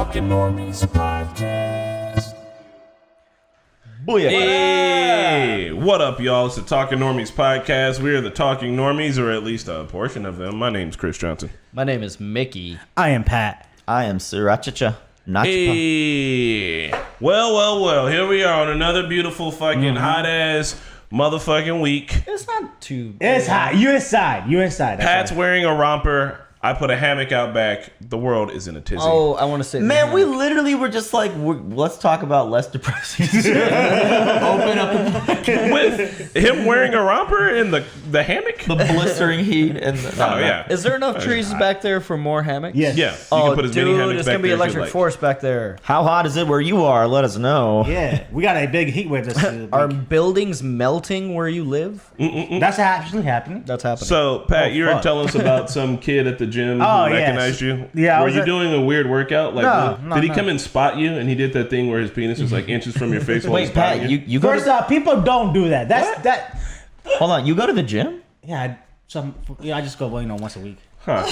Talking Normies podcast. Booyah. Hey, what up, y'all? It's the Talking Normies podcast. We are the Talking Normies, or at least a portion of them. My name's Chris Johnson. My name is Micky. I am Pat. I am Suraj. Hey, well. Here we are on another beautiful fucking hot-ass motherfucking week. It's not too It's hot. You inside. That's Pat's right. wearing a romper. I put a hammock out back. The world is in a tizzy. Oh, I want to say Man, we literally were just like, let's talk about less depressing shit. Open up With him wearing a romper in the hammock? the blistering heat and the, Oh, yeah. Is there enough trees back there for more hammocks? Yes. Yeah. You Oh, can put as many dude, hammocks it's back gonna be there as you'd electric like. force back there. How hot is it where you are? Let us know. Yeah, we got a big heat wave this Are week. buildings melting where you live? That's actually happening. That's happening. So, Pat, you were fuck. telling us about some kid at the gym who Oh, yes. recognized you. Yeah, I Were was you at- doing a weird workout? Like, No, did he no. come and spot you? And he did that thing where his penis was like inches from your face while he's Wait, spotting Pat, you? you go First to, off, people don't do that. That. hold on, you go to the gym? Yeah, I just go once a week. Huh.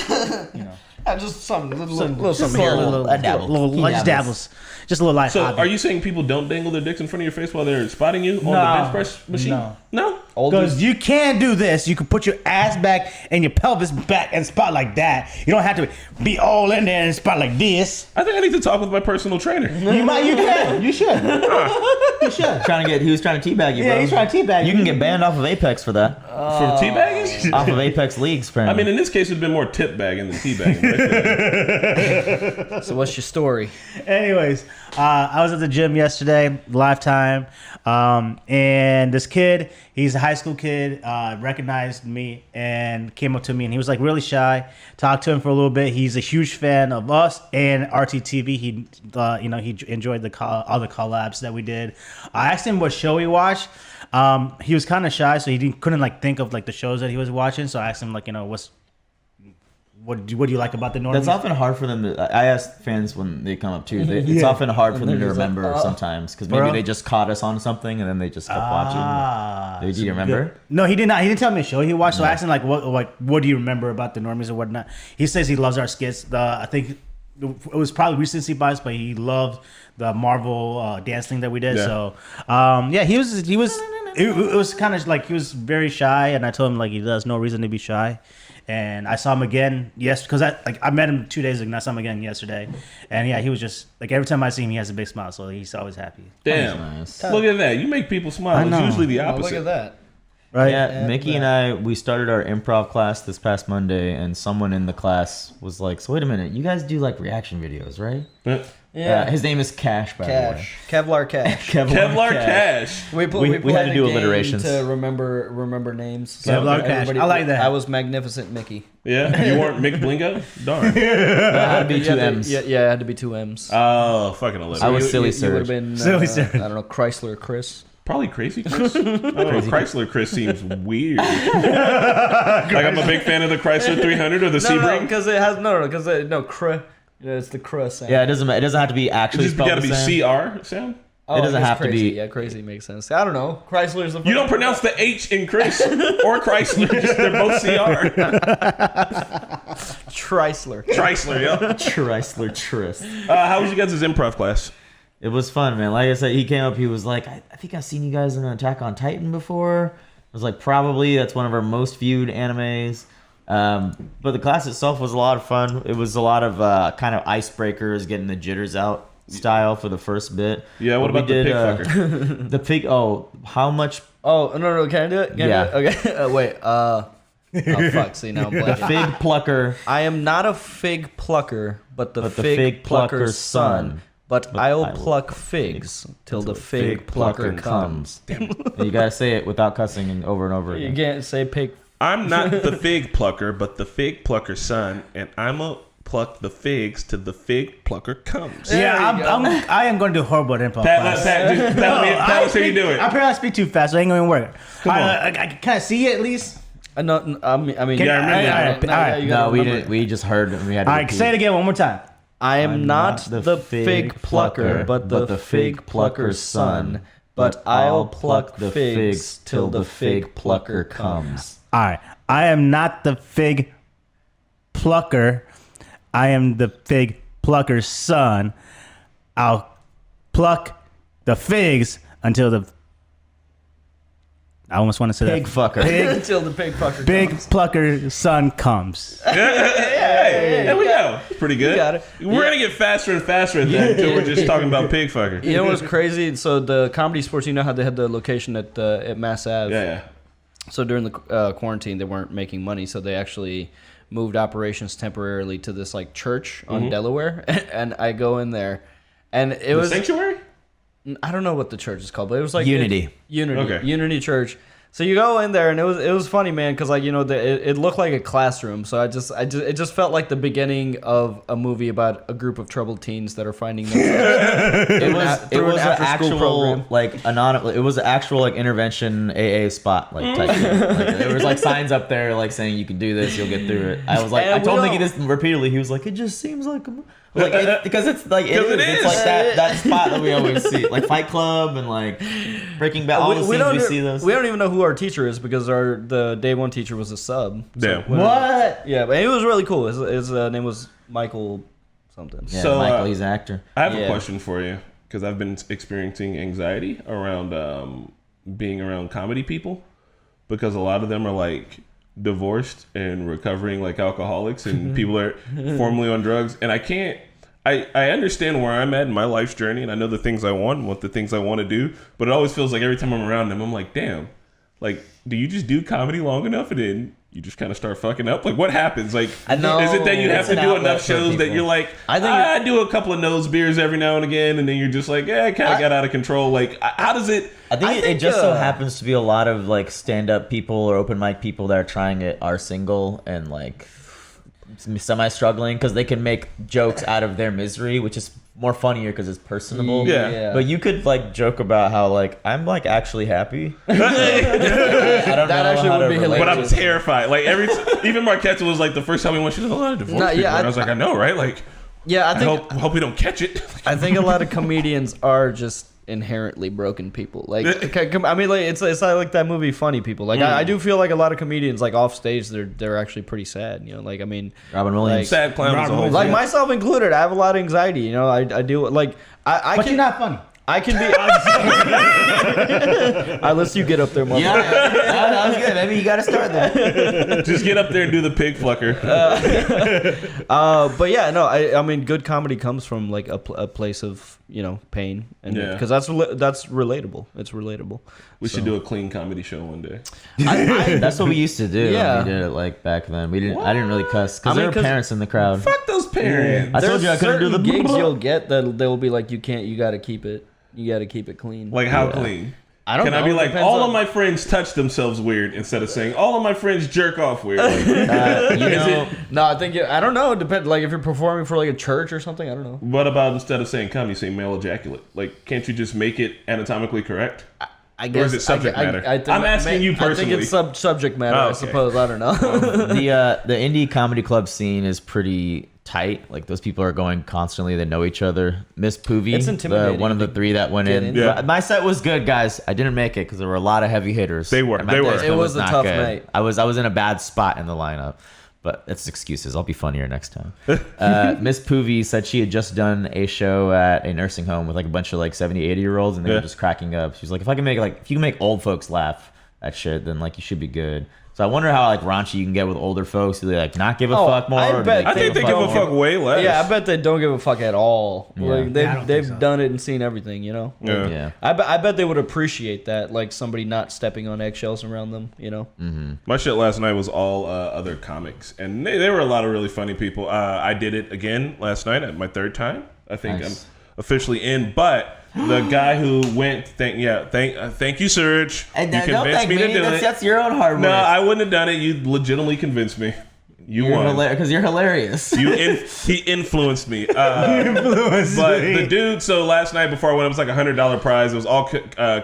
You know, just some little just something here. a dabble. I just dabbles. Just a little light. So, hobby. are you saying people don't dangle their dicks in front of your face while they're spotting you on the No. bench press machine? No. Old Because you can do this. You can put your ass back and your pelvis back and spot like that. You don't have to be all in there and spot like this. I think I need to talk with my personal trainer. You can. You should. You should. He was trying to teabag you, bro. Yeah, he's trying to teabag You can get banned off of Apex for that. For teabagging? Off of Apex Leagues, I apparently. mean, in this case, it'd been more tip bagging than teabagging. Right? So what's your story? Anyways, I was at the gym yesterday, Lifetime, and this kid, he's a high school kid, recognized me and came up to me, and he was like really shy. Talked to him for a little bit. He's a huge fan of us and RTTV. He enjoyed all the collabs that we did. I asked him what show he watched. He was kind of shy, so he couldn't like think of like the shows that he was watching. So I asked him like, what do you like about the Normies? That's often hard for them to. I ask fans when they come up too. It's often hard for them to remember sometimes because maybe they just caught us on something and then they just kept watching. Do you remember? No, he did not. He didn't tell me a show he watched. So I asked him like, what do you remember about the Normies or whatnot? He says he loves our skits. I think it was probably recency bias, but he loved the Marvel dance thing that we did. Yeah. So he was. It was kind of like he was very shy, and I told him like there's no reason to be shy. And I saw him again, because I met him 2 days ago, and I saw him again yesterday. And yeah, he was just like every time I see him, he has a big smile, so he's always happy. Damn. Nice. Look at that. You make people smile. It's know. usually the Oh, opposite. look at that. Right? Yeah, Mickey and we started our improv class this past Monday, and someone in the class was like, "So wait a minute, you guys do like reaction videos, right?" Yeah. His name is Cash, by the way. Cash. Kevlar Cash. Kevlar Cash. We had had to do a game alliterations. to remember names. Kevlar Cash. everybody- I like that. I was Magnificent Mickey. Yeah? You weren't Mick Blingo? Darn. It had to be You two had to- M's. Yeah, it had to be two M's. Oh, fucking 11. I was You- Silly you Surge. would have been Silly Surge. I don't know, Chrysler Chris. Probably Crazy Chris. I don't know. Chrysler Chris seems weird. Like, I'm a big fan of the Chrysler 300 or the Sebring. because it has it's the Chris sound. Yeah, it doesn't have to be It actually just spelled got to the be same. CR sound. Oh, it doesn't it's have to crazy. be- Yeah, crazy makes sense. I don't know. Chrysler's the You don't pronounce the H in Chris or Chrysler. They're both CR. Chrysler. Chrysler, yeah. Chrysler Tris. How was you guys' improv class? It was fun, man. Like I said, he came up. He was like, I think I've seen you guys in Attack on Titan before. I was like, probably. That's one of our most viewed animes. But the class itself was a lot of fun. It was a lot of kind of icebreakers, getting the jitters out style for the first bit. Yeah, what But about the pig fucker? The pig. Oh, how much? Oh, no. Can I do it? Can I Yeah. do it? Okay. Wait. Oh, fuck. See, now I'm The blanking. fig plucker. I am not a fig plucker, but the But the fig, fig plucker's plucker's son. son. But I'll pluck figs till the fig plucker comes. You gotta say it without cussing and over You again. can't say pig. I'm not the fig plucker, but the fig plucker's son, and I'm a pluck the figs till the fig plucker comes. There you go. I am going to do horrible at improv Pat, class. tell us how you do it. I probably speak too fast, so it ain't going to work. Come on. I can kind of see it at least. No, I mean, Can- Yeah, I remember that. all right. you gotta No, we remember didn't. We just heard and we had to All right, repeat. say it again one more time. I am I'm not the fig plucker, but the fig plucker's son. But I'll pluck the figs till the fig plucker comes. All right. I am not the fig plucker. I am the fig plucker. plucker's son. I'll pluck the figs until the... I almost want to say Pig that. fucker. Until the pig fucker Big comes. plucker's son comes. Hey, there we go. Pretty good. You got it. We're gonna get faster and faster at that until we're just talking about pig fucker. You know what's crazy? So the Comedy Sports, you know how they had the location at Mass Ave? Yeah. So during the quarantine, they weren't making money, so they actually moved operations temporarily to this like church on Delaware, and I go in there, and it was Sanctuary. I don't know what the church is called, but it was like Unity. Okay. Unity Church. So you go in there, and it was funny, man, because like it looked like a classroom. So it just felt like the beginning of a movie about a group of troubled teens that are finding themselves. It was an actual like anonymous. It was an actual like intervention AA spot like type thing. Like, there was like signs up there like saying you can do this, you'll get through it. I was like, I told Micky this repeatedly. He was like, it just seems like because it's like it is. It's like that spot that we always see, like Fight Club and like Breaking Bad. All the scenes we see those. We don't even know who our teacher is because the day one teacher was a sub. Damn. What? Yeah, but it was really cool. His name was Michael something. Yeah, So, Michael, he's an actor. I have a question for you because I've been experiencing anxiety around being around comedy people because a lot of them are like divorced and recovering like alcoholics and people are formerly on drugs, and I understand where I'm at in my life's journey, and I know the things I want and what the things I want to do, but it always feels like every time I'm around them I'm like, damn, like, do you just do comedy long enough and then you just kind of start fucking up? Like, what happens? Like, is it that you have to do enough shows that you're like, I do a couple of nose beers every now and again, and then you're just like, I kind of got out of control. Like, how does it? I think it just so happens to be a lot of like stand-up people or open mic people that are trying it are single and like semi-struggling because they can make jokes out of their misery, which is more funnier because it's personable. Yeah. But you could like joke about how like I'm like actually happy. I don't That know actually how would to be relate But I'm to it. terrified. Like even Marquetta was like the first time we went, she's like, a lot of divorced people. And I was like, I know, right? Like, Yeah, I I think hope we don't catch it. I think a lot of comedians are just inherently broken people. Like, I mean, like it's not like that movie Funny People. Like, I do feel like a lot of comedians, like off stage, they're actually pretty sad. You know, like I mean, Robin Williams. Sad clown was a whole like thing. myself included, I have a lot of anxiety. You know, I do like I But can you're not funny. I can be. Unless you get up there, motherfucker. Yeah, that was good. Maybe you got to start there. Just get up there and do the pig flucker. But yeah, no, I mean, good comedy comes from like a place of pain, and because that's relatable. It's relatable. We should do a clean comedy show one day. That's what we used to do. Yeah. When we did it like back then. We didn't. I didn't really cuss because there were 'cause- parents in the crowd. Fuck those parents. I told you I couldn't do the certain gigs you'll get that they'll be like, you got to keep it. You got to keep it clean. Like, how clean? I don't Can know. I be like, Depends all on- of my friends touch themselves weird instead of saying, all of my friends jerk off weird? Like, No, I think I don't know. It depends. Like if you're performing for like a church or something, I don't know. what about instead of saying cum, you say male ejaculate? Like, can't you just make it anatomically correct? I guess. Or is it subject matter? I think, I'm asking you I personally. think it's subject matter. Oh, I okay. suppose. I don't know. The indie comedy club scene is pretty tight. Like those people are going constantly. They know each other. Miss Poovy, It's intimidating one of the three that went get in. in. Yeah. My set was good, guys. I didn't make it because there were a lot of heavy hitters. They were. And my They were. set It was a not tough good. night. I was in a bad spot in the lineup. But it's excuses. I'll be funnier next time. Miss Poovy said she had just done a show at a nursing home with like a bunch of like 70, 80-year-olds, and they were just cracking up. She's like, if you can make old folks laugh at shit, then like you should be good. So I wonder how like raunchy you can get with older folks. Do they like not give a fuck more? I or do bet- I think they give a fuck way less. Yeah, I bet they don't give a fuck at all. Yeah. Like Yeah, I don't they've think so. done it and seen everything. You know. Yeah. Yeah. I bet they would appreciate that, like somebody not stepping on eggshells around them. You know. My shit last night was all other comics, and they were a lot of really funny people. I did it again last night at my third time. I think Nice. I'm officially in, but the guy who went, thank you, Suraj. And you convinced me to do it. That's your own hard work. No, I wouldn't have done it. You legitimately convinced me. You won. Because you're hilarious. He influenced me. But the dude, so last night before I went, it was like $100 prize. It was all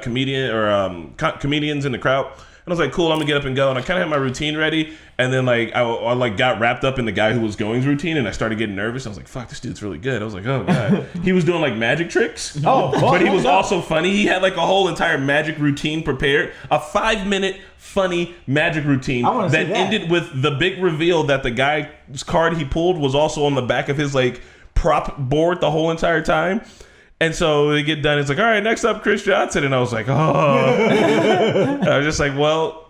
comedians in the crowd. And I was like, cool, I'm gonna get up and go. And I kind of had my routine ready. And then like I like got wrapped up in the guy who was going's routine, and I started getting nervous. I was like, fuck, this dude's really good. I was like, oh god. He was doing like magic tricks. But he was also funny. He had like a whole entire magic routine prepared. A 5-minute funny magic routine wanna see that that. ended with the big reveal that the guy's card he pulled was also on the back of his like prop board the whole entire time. And so they get done. It's like, all right, next up, Chris Johnson. And I was like, oh. I was just like, well,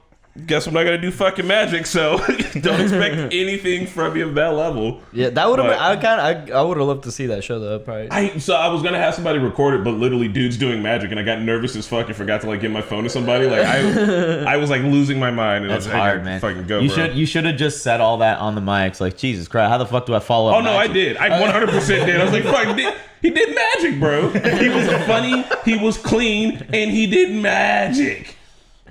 guess I'm not gonna do fucking magic. So don't expect anything from me of that level. Yeah, that would have. I would have loved to see that show though. Probably. I was gonna have somebody record it, but literally, dude's doing magic, and I got nervous as fuck and forgot to like get my phone to somebody. Like I was like losing my mind. And That's I was like, hard, man. Fucking go, you should have just said all that on the mics. Like, Jesus Christ, how the fuck do I follow up? Oh no, I did. I 100% did. I was like, fuck, he did magic, bro. He was funny, he was clean, and he did magic.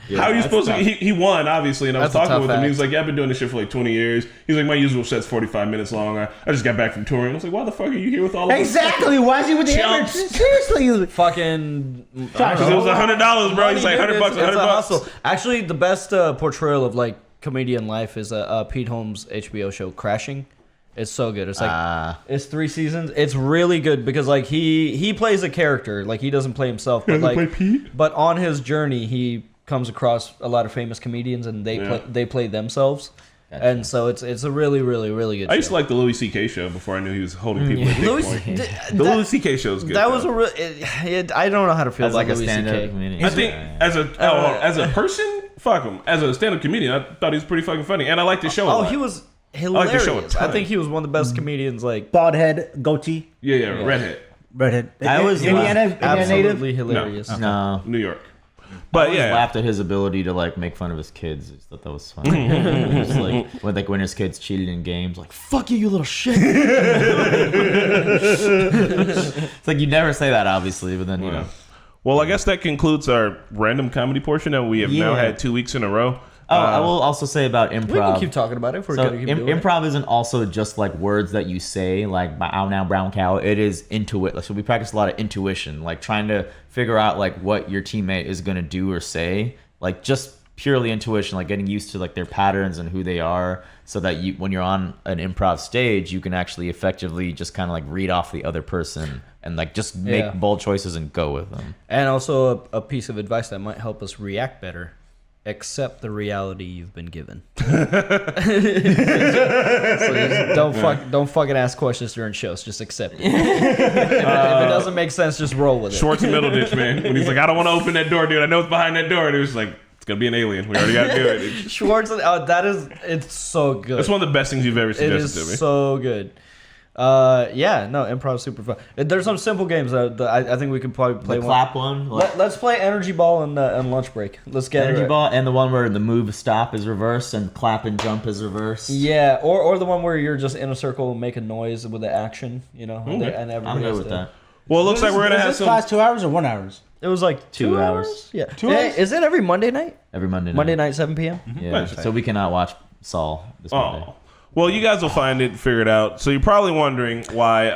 Yeah, how are you supposed to? He won, obviously, and I was talking with him. He was like, "Yeah, I've been doing this shit for like 20 years." He's like, "My usual set's 45 minutes long. I just got back from touring." I was like, "Why the fuck are you here with all of Exactly. Why is he with the Chumps. Seriously. Fucking. Because it was $100, bro. He's like $100, $100. Actually, the best portrayal of like comedian life is Pete Holmes' HBO show Crashing. It's so good. It's like it's 3 seasons. It's really good because like he plays a character. Like he doesn't play himself, but like play Pete? But on his journey, he comes across a lot of famous comedians and they play themselves. Gotcha. And so it's a really good show. I used to like the Louis C.K. show before I knew he was holding people at Bitcoin. The Louis C.K. show is good. That was a real. I don't know how to feel As about like a Louis stand-up C.K. comedian. I think as a person, fuck him. As a stand-up comedian, I thought he was pretty fucking funny, and I liked his show a lot. He was hilarious. I like the show a ton. I think he was one of the best comedians. Like Bald head, goatee. Yeah, redhead. Redhead. I was Indiana native. absolutely hilarious. No. New York. But But I yeah, laughed at his ability to like make fun of his kids. I just thought that was funny. He was like when his kids cheated in games, like "fuck you, you little shit." It's like you never say that, obviously, but then you know. Well, I guess that concludes our random comedy portion that we have now Yeah. had 2 weeks in a row. Oh, I will also say about improv. We can keep talking about it if we're So gonna keep doing it. improv isn't also just like words that you say, like "ow now brown cow." It is intuit. So we practice a lot of intuition, like trying to figure out like what your teammate is gonna do or say, like just purely intuition, like getting used to like their patterns and who they are, so that you, when you're on an improv stage, you can actually effectively just kind of like read off the other person and like just make bold choices and go with them. And also a piece of advice that might help us react better. Accept the reality you've been given. So just don't fucking ask questions during shows. Just accept it. If it doesn't make sense, just roll with it. Schwartz and Middleditch, man. When he's like, I don't want to open that door, dude. I know it's behind that door. And it was like, it's going to be an alien. We already got to do it. Schwartz, it's so good. That's one of the best things you've ever It suggested to me. is so good. Improv is super fun. There's some simple games that I think we could probably play. The clap one. Let's play Energy Ball and lunch break. Let's get Energy it. ball, and the one where the move stop is reversed and clap and jump is reversed. Yeah, or the one where you're just in a circle and make a noise with the action, you know, and everybody I'm has good with to- that. Well, it looks like we're going to have this some... class 2 hours or 1 hour? It was like 2 hours. Yeah. 2 hours? Is it every Monday night? Every Monday night. Monday night, 7 p.m. Yeah. Nice. So we cannot watch Saul this Monday. Oh. Well, you guys will find it, figure it out. So you're probably wondering why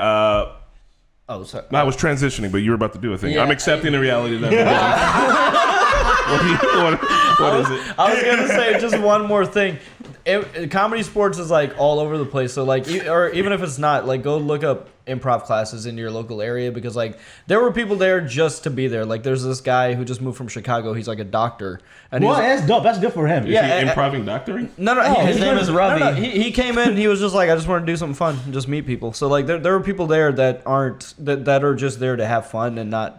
Oh, sorry. I was transitioning, but you were about to do a thing. Yeah. I'm accepting the reality that what is it? I was gonna say just one more thing. Comedy sports is like all over the place. So like, or even if it's not, like, go look up improv classes in your local area, because like there were people there just to be there. Like there's this guy who just moved from Chicago. He's like a doctor. And Well, that's dope. That's good for him. Is Yeah, he improving doctoring? No, his name is Ravi. No, he came in. He was just like, I just want to do something fun and just meet people. So like, there are people there that aren't that are just there to have fun and not,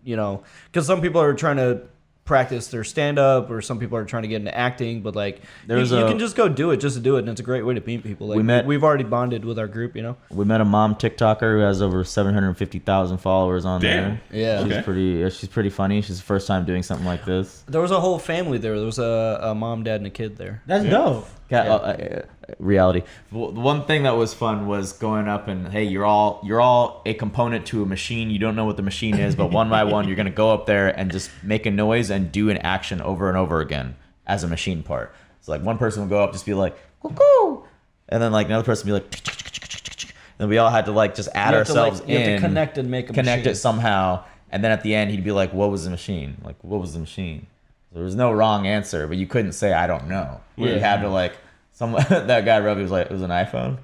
you know, because some people are trying to practice their stand-up, or some people are trying to get into acting, but like you can just go do it just to do it, and it's a great way to meet people. Like we've already bonded with our group, you know. We met a mom TikToker who has over 750,000 followers on Damn. there. Yeah. She's pretty funny. She's the first time doing something like this. There was a whole family there. There was a mom, dad, and a kid there. That's dope. Reality. Well, the one thing that was fun was going up and, hey, you're all a component to a machine. You don't know what the machine is, but one by one, you're gonna go up there and just make a noise and do an action over and over again as a machine part. So like one person would go up, just be like, "Cuckoo," and then like another person would be like, and we all had to like just add ourselves You have in, to connect and make a connect machine. it somehow, and then at the end he'd be like, "What was the machine? Like, what was the machine?" There was no wrong answer, but you couldn't say I don't know. You had to like. That guy Robbie was like, it was an iPhone.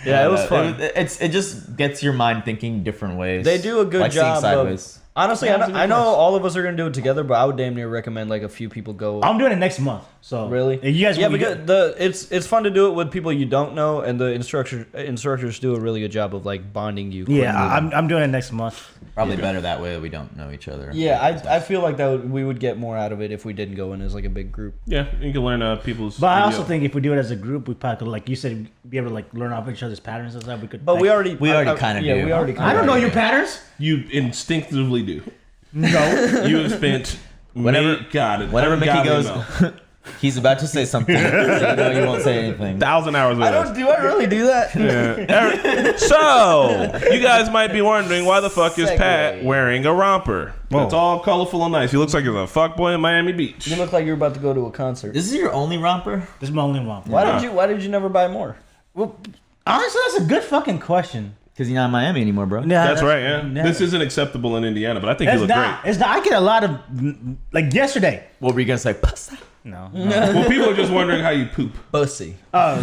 Yeah, it was fun. It just gets your mind thinking different ways. They do a good like job seeing sideways. Honestly, I know all of us are gonna do it together, but I would damn near recommend like a few people go. I'm doing it next month. So Really? if you guys, Yeah, want me because it's fun to do it with people you don't know, and the instructors do a really good job of like bonding you. yeah, I'm doing it next month. Probably better that way. We don't know each other. Yeah, I feel like we would get more out of it if we didn't go in as like a big group. Yeah, you can learn people's. But I also think if we do it as a group, we probably could, like you said, be able to like learn off each other's patterns and stuff. We could. But like, we already kind of do. Yeah, we already. I don't know your patterns. you instinctively do. No. You have spent. Whenever Micky goes, he's about to say something. So you know you won't say anything. 1,000 hours with us. Do I really do that? Yeah. So, you guys might be wondering why the fuck is Segue. Pat wearing a romper? It's all colorful and nice. He looks like he's a fuckboy in Miami Beach. You look like you're about to go to a concert. This is your only romper? This is my only one. Why did you never buy more? Well, honestly, that's a good fucking question. Because you're not in Miami anymore, bro. Yeah, That's right, yeah. This isn't acceptable in Indiana, but I think you It's look not. great. It's not. I get a lot of like yesterday. What were you going to say? Pussy. No. Well, people are just wondering how you poop. Bussy. No,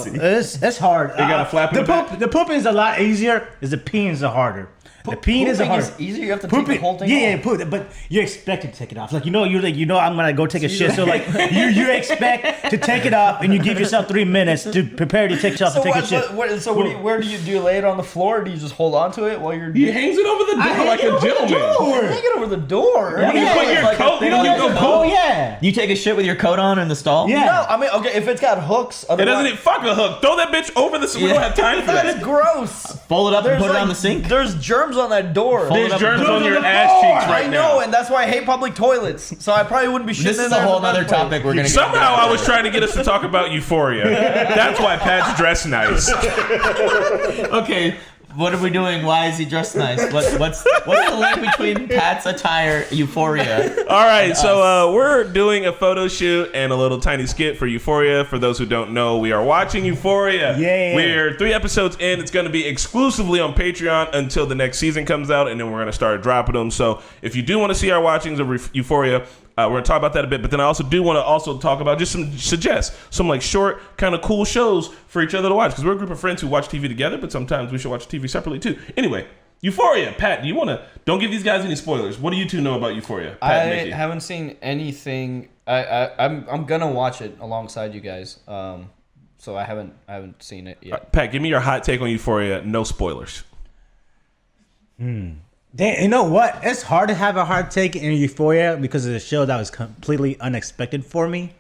it's hard. You got a flap in the back? The pooping is a lot easier. The peeing is harder. The peeing is harder. easier. You have to take the whole thing off. But you're expected to take it off. Like you're I'm gonna go take a shit. So like you expect to take it off, and you give yourself 3 minutes to prepare to take yourself to take a shit. Where do you lay it on the floor? Or do you just hold on to it while you're? He hangs it over the door like a gentleman. Hang it over the door. You put your coat. You don't go Oh poop. yeah. You take a shit with your coat on in the stall? Yeah. No, I mean, okay, if it's got hooks, It doesn't even fuck a hook. Throw that bitch over the. We don't have time for That's that. gross. Fold it up and put it on the sink? There's germs on that door. Fold it There's up germs and put on it your on the ass cheeks right I now. know, and that's why I hate public toilets. So I probably wouldn't be shitting This in is there. a in whole the other first place. topic we're going to get Somehow I was trying to get us to talk about Euphoria. That's why Pat's dressed nice. Okay, what are we doing? Why is he dressed nice? What's the link between Pat's attire, Euphoria? All right, so we're doing a photo shoot and a little tiny skit for Euphoria. For those who don't know, we are watching Euphoria. Yeah. We're 3 episodes in. It's going to be exclusively on Patreon until the next season comes out, and then we're going to start dropping them. So if you do want to see our watchings of Euphoria, we're going to talk about that a bit, but then I also do want to talk about just suggest some like short kind of cool shows for each other to watch, because we're a group of friends who watch TV together, but sometimes we should watch TV separately too. Anyway, Euphoria. Pat, do you want to, don't give these guys any spoilers. What do you two know about Euphoria? Pat I and Micky. haven't seen anything. I'm gonna watch it alongside you guys. So I haven't seen it yet. Pat, give me your hot take on Euphoria. No spoilers. You know what? It's hard to have a hard take in Euphoria because it's a show that was completely unexpected for me.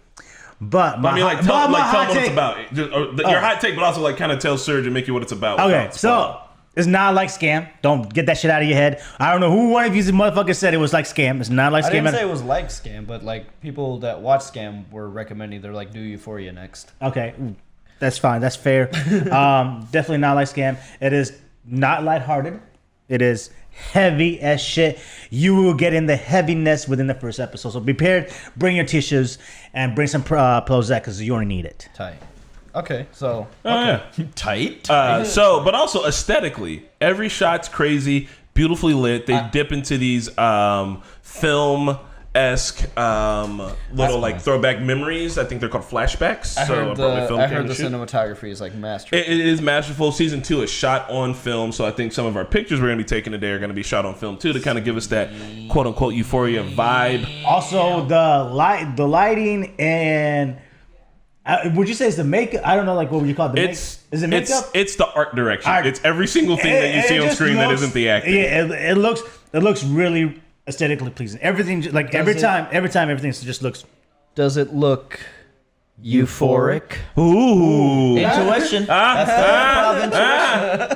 But I mean, tell them what it's take. about. Your hot take, but also like kind of tell Suraj and Micky what it's about. Okay, so it's not like Scam. Don't get that shit out of your head. I don't know who one of you motherfuckers said it was like Scam. It's not like I Scam. didn't say it was like Scam, but like people that watch Scam were recommending. They're like, do Euphoria next. Okay, that's fine. That's fair. Definitely not like Scam. It is not lighthearted. It is heavy as shit. You will get in the heaviness within the first episode. So be prepared. Bring your tissues and bring some Prozac because you only need it. Tight. Okay, so Tight? But also aesthetically, every shot's crazy, beautifully lit. They dip into these film-esque little like throwback memories. I think they're called flashbacks. I heard the shoot. cinematography is like masterful. It is masterful. Season 2 is shot on film, so I think some of our pictures we're going to be taking today are going to be shot on film too, to kind of give us that quote-unquote Euphoria vibe. Also, the lighting and would you say it's the makeup? I don't know, like what would you call it? Is it makeup? It's the art direction. It's every single thing that you see on screen that isn't the acting. Yeah, it looks really aesthetically pleasing. Everything, like every time, everything just looks. Does it look euphoric? Ooh. Intuition.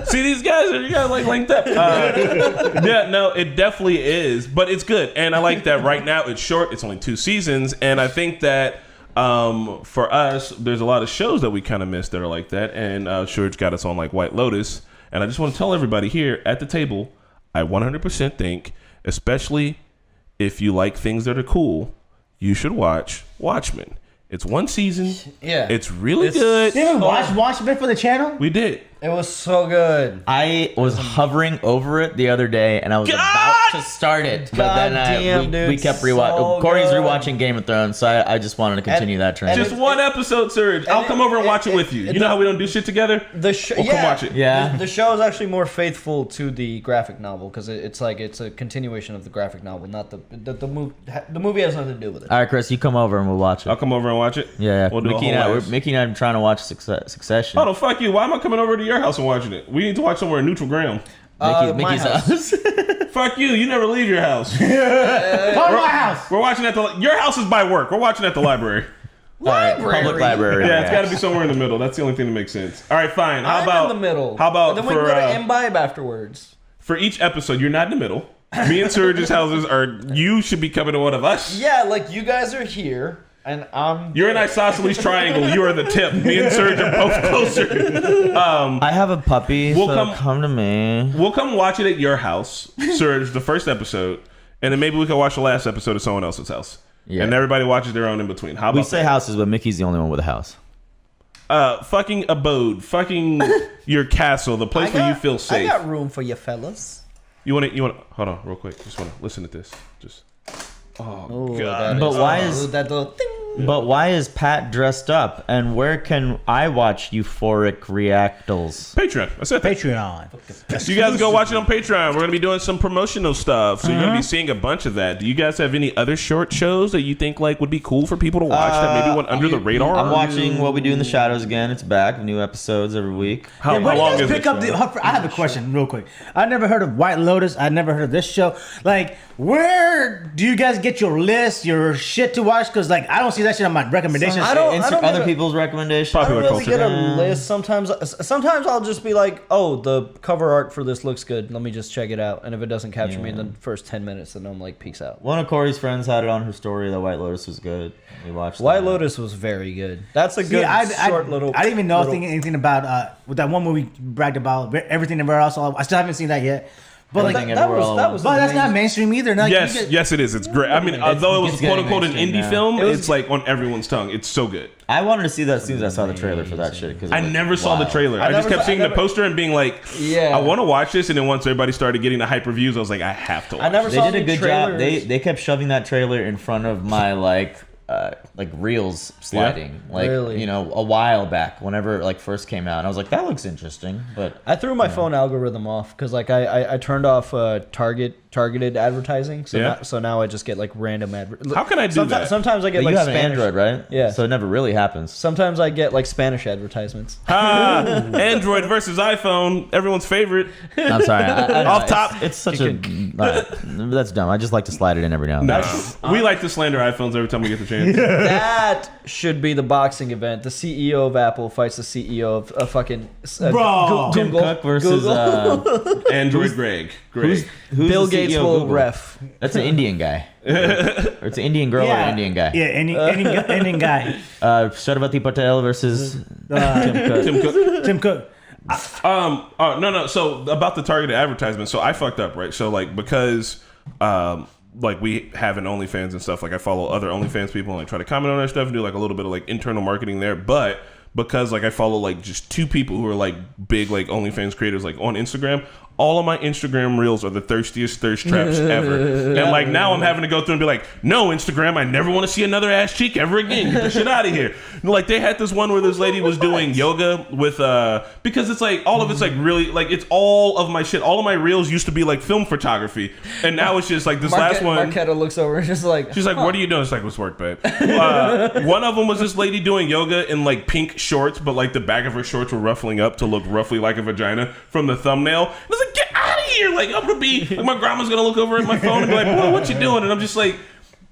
See, these guys are like linked up. Yeah, no, it definitely is, but it's good, and I like that. Right now, it's short. It's only 2 seasons, and I think that for us, there's a lot of shows that we kind of miss that are like that, and Suraj got us on like White Lotus, and I just want to tell everybody here at the table, I 100% think, especially if you like things that are cool, you should watch Watchmen. It's 1 season. Yeah. It's really good. Did we watch Watchmen for the channel? We did. It was so good. I was hovering over it the other day, and I was about to start it, but then we kept rewatching. so Corey's good. rewatching Game of Thrones, so I just wanted to continue that trend. Just one episode, Surge. I'll come over and watch it with you. You know how we don't do shit together? The show, We'll come watch it. Yeah. The show is actually more faithful to the graphic novel because it's a continuation of the graphic novel, not the movie. The movie has nothing to do with it. All right, Chris, you come over and we'll watch it. I'll come over and watch it. Yeah, We'll do Mickey a and whole I, ass. Mickey and I are trying to watch Succession. Oh, no, fuck you. Why am I coming over to your house and watching it? We need to watch somewhere neutral ground. My Mickey's house. Fuck you. You never leave your house. Come to my house. We're watching at your house is by work. We're watching at the library. All right, public library. Yeah, it's got to be somewhere in the middle. That's the only thing that makes sense. All right, fine. How I'm about in the middle? How about and then we can go to imbibe afterwards. for each episode? You're not in the middle. Me and Surge's houses are. You should be coming to one of us. Yeah, like you guys are here, and I'm. You're an isosceles triangle. You are the tip. Me and Surge are both closer. I have a puppy, We'll so come to me. We'll come watch it at your house, Surge, the first episode, and then maybe we can watch the last episode at someone else's house. Yeah. And everybody watches their own in between. How about We say houses, but Mickey's the only one with a house. fucking abode, fucking your castle, the place where you feel safe. I got room for you fellas. You want to hold on real quick. Just want to listen to this. Just Oh, God. But why is that little thing? But why is Pat dressed up? And where can I watch euphoric reactals? Patreon. I said that. Patreon. So you guys go watch it on Patreon. We're gonna be doing some promotional stuff, so you're gonna be seeing a bunch of that. Do you guys have any other short shows that you think like would be cool for people to watch that maybe went under the radar? I'm watching What We Do in the Shadows again. It's back. New episodes every week. How Where do you long guys is pick it? up I have a question real quick. I never heard of White Lotus. I never heard of this show. Like, where do you guys get your list, your shit to watch? Because like I don't see that shit on my recommendations. I don't Other get a- people's recommendations. I don't Popular really culture. get a list. Sometimes I'll just be like, oh, the cover art for this looks good. Let me just check it out. And if it doesn't capture me in the first 10 minutes, then I'm like, peace out. One of Corey's friends had it on her story that White Lotus was good. We watched White that. Lotus was very good. That's a See, good I little. didn't even know little- anything about with that one movie you bragged about everything everywhere else. I still haven't seen that yet. But like, Everything that Everywhere was All that at was. but that's not amazing. mainstream either. Like, Yes, you get- yes, it is. It's great. I mean, although it was it's quote getting unquote an mainstream indie now. film, It was- it's like on everyone's tongue. It's so good. I wanted to see that as soon as I saw the trailer for that shit. I never saw the trailer. I just never kept saw- seeing I the never- poster and being like, Yeah. I want to watch this. And then once everybody started getting the hype reviews, I was like, I have to watch I never it. They saw did a any good job. trailers. They kept shoving that trailer in front of my like reels sliding, like Really? a while back whenever it like first came out. And I was like, that looks interesting, but I threw my phone algorithm off because like I turned off targeted advertising. So Yeah. so now I just get like random How can I do that? Sometimes I get but like you have Spanish. an Android, right? Yeah. So it never really happens. Sometimes I get like Spanish advertisements. Android versus iPhone, everyone's favorite. I'm sorry. I know, Off top. it's such a that's dumb. I just like to slide it in every now and then. We like to slander iPhones every time we get the chance. That should be the boxing event. The CEO of Apple fights the CEO of a fucking Bro. Tim Cook versus Android Greg. who's Bill the CEO Gates of will Google? ref. That's an Indian guy. Or it's an Indian girl or an Indian guy. Yeah, Indian guy. Sharbati Patel versus Tim Cook. Tim Cook. Tim Cook. No. So about the targeted advertisement. So I fucked up, right? So like because like we have an OnlyFans and stuff. Like I follow other OnlyFans people and like try to comment on their stuff and do like a little bit of like internal marketing there. But because like I follow like just two people who are like big like OnlyFans creators like on Instagram. All of my Instagram reels are the thirstiest thirst traps ever. And like now I'm having to go through and be like, no, Instagram, I never want to see another ass cheek ever again. Get the shit out of here. And like they had this one where this lady was doing yoga with because it's like all of it's like really like it's all of my shit. All of my reels used to be like film photography. And now it's just like this last one. Marquetta looks over and just like She's like, what are you doing? It's like, what's work, babe? One of them was this lady doing yoga in like pink shorts, but like the back of her shorts were ruffling up to look roughly like a vagina from the thumbnail. I was like, get out of here. Like, I'm going to be, like, my grandma's going to look over at my phone and be like, boy, what you doing? And I'm just like,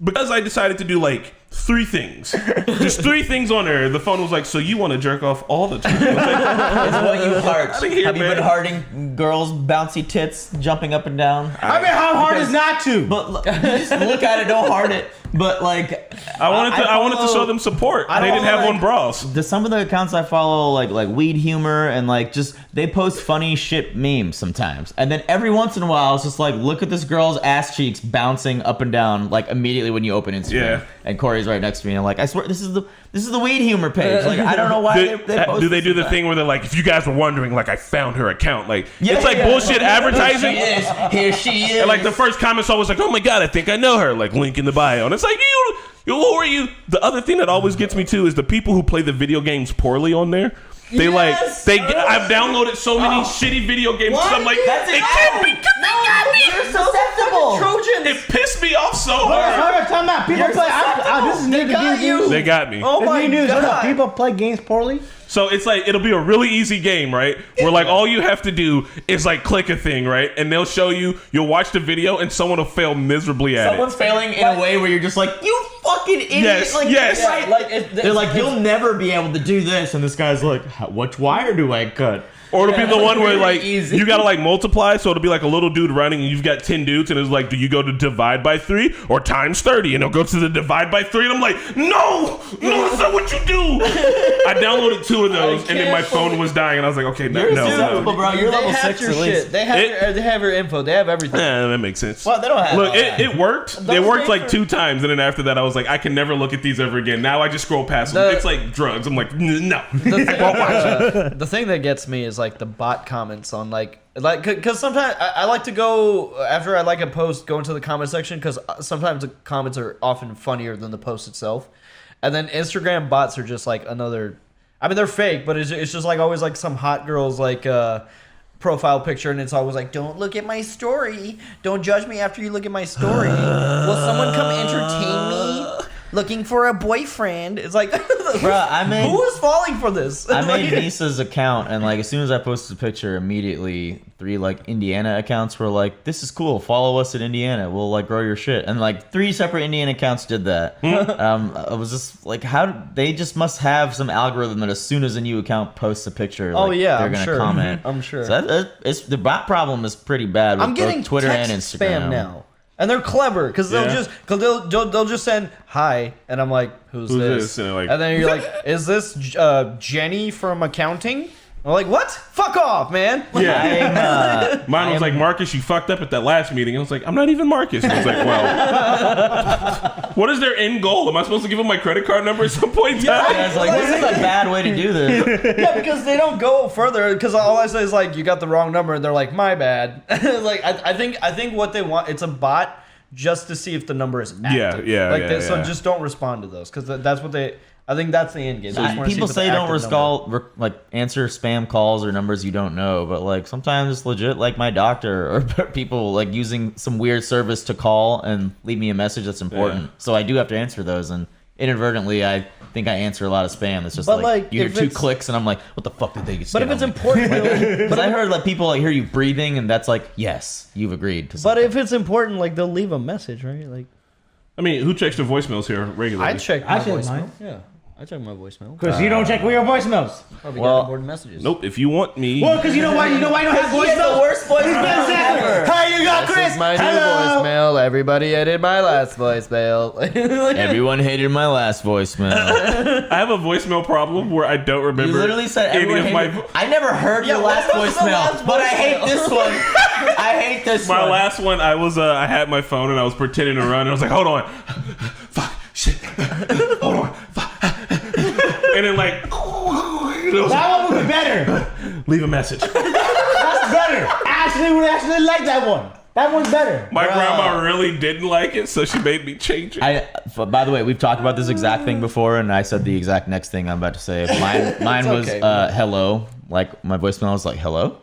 because I decided to do like 3 things. Just 3 things on there. The phone was like, so you want to jerk off all the time? I was like, It's what you heart. Outta here, Have you man. been hearting girls' bouncy tits jumping up and down? I mean, how hard is not to? But look, just look at it, don't heart it. But like, I wanted to show them support. They didn't have on bras. Some of the accounts I follow, like weed humor and like just they post funny shit memes sometimes, and then every once in a while it's just like, look at this girl's ass cheeks bouncing up and down like immediately when you open Instagram. Yeah. And Corey's right next to me, and I'm like, I swear this is the weed humor page. Like I don't know why they post do they do the sometimes. thing where they're like, if you guys were wondering, like I found her account, like it's like bullshit advertising. Here she is. And like the first comment's always like, oh my god, I think I know her. Like link in the bio, and it's like you who are you? The other thing that always gets me too is the people who play the video games poorly on there. They I've downloaded so many shitty video games. What? I'm like, That's it can't be. You're susceptible. Trojans. It pissed me off so hard. Hold on, time out. People play. This is new to news. They got me. Oh my news. Hold on. god. People play games poorly. So it's like, it'll be a really easy game, right? Where like all you have to do is like click a thing, right? And they'll show you'll watch the video and someone will fail miserably at Someone's failing in a way where you're just like, you fucking idiot. Yes, like, yes. right. They're like, you'll never be able to do this. And this guy's like, which wire do I cut? Or it'll be the one where really like easy. you gotta like multiply, so it'll be like a little dude running and you've got 10 dudes, and it's like, do you go to divide by 3 or times 30? And it'll go to the divide by 3, and I'm like, no, that's not what you do. I downloaded 2 of those, and then my phone was dying, and I was like, okay, no. Bro, you're They level have 6 your at least. shit. They have your info. They have everything. That makes sense. Well, they don't have Look, it worked. It worked like games 2 times, and then after that, I was like, I can never look at these ever again. Now I just scroll past them. It's like drugs. I'm like, no. The thing that gets me is like the bot comments on like because sometimes I like to go after I like a post, go into the comment section because sometimes the comments are often funnier than the post itself, and then Instagram bots are just like another. I mean, they're fake, but it's just like always like some hot girl's like profile picture, and it's always like, don't look at my story, don't judge me after you look at my story. Will someone come entertain me? Looking for a boyfriend. It's like, Bruh, who is falling for this? I made Nisa's account, and like as soon as I posted a picture, immediately 3 like Indiana accounts were like, "This is cool. Follow us in Indiana. We'll like grow your shit." And like 3 separate Indiana accounts did that. I was just like, they just must have some algorithm that as soon as a new account posts a picture, like, they're I'm gonna sure. comment. I'm sure. So the bot problem is pretty bad. With I'm getting both Twitter and text Instagram spam now. And they're clever because they'll just send hi, and I'm like, who's this? And, like, and then you're like, is this Jenny from accounting? I'm like, what? Fuck off, man. Yeah. Mine was like, Marcus, you fucked up at that last meeting. I was like, I'm not even Marcus. And I was like, well, what is their end goal? Am I supposed to give them my credit card number at some point in time? I was like, this is a bad way to do this. Yeah, because they don't go further. Because all I say is like, you got the wrong number, and they're like, my bad. Like, I think what they want, it's a bot just to see if the number is active. So just don't respond to those because that's what they. I think that's the end game. They just wanna People see if say it's don't an active number. answer spam calls or numbers you don't know, but like sometimes it's legit, like my doctor or people like using some weird service to call and leave me a message that's important. Yeah. So I do have to answer those, and inadvertently I think I answer a lot of spam. It's just But, like like, you hear if 2 it's- clicks and I'm like, what the fuck did they just But if it's important, Because I heard like people like hear you breathing and that's like, yes, you've agreed to but something. if it's important, like they'll leave a message, right? Like I mean, who checks their voicemails here regularly? I check my I check voicemail. mine. Yeah, I check my voicemail. Because you don't check your voicemails. Probably Well, got important messages. Nope. If you want me, Well, because you know why? You don't have voicemails. worst voicemail ever. Hi, you got This Chris. is my new Hello. voicemail. Everybody edited my last voicemail. Everyone hated my last voicemail. I have a voicemail problem where I don't remember. You literally said any everyone of my hated. I never heard your what last was the voicemail, last but I hate voicemail? this one. I hate this my one. last one. I was I had my phone and I was pretending to run. And I was like, hold on, fuck, shit, hold on, fuck. And then like, That one would be better. leave a message. That's better. Ashley would actually like that one. That one's better. My grandma really didn't like it, so she made me change it. By the way, we've talked about this exact thing before, and I said the exact next thing I'm about to say. Mine was okay, man. hello. Like my voicemail was like hello,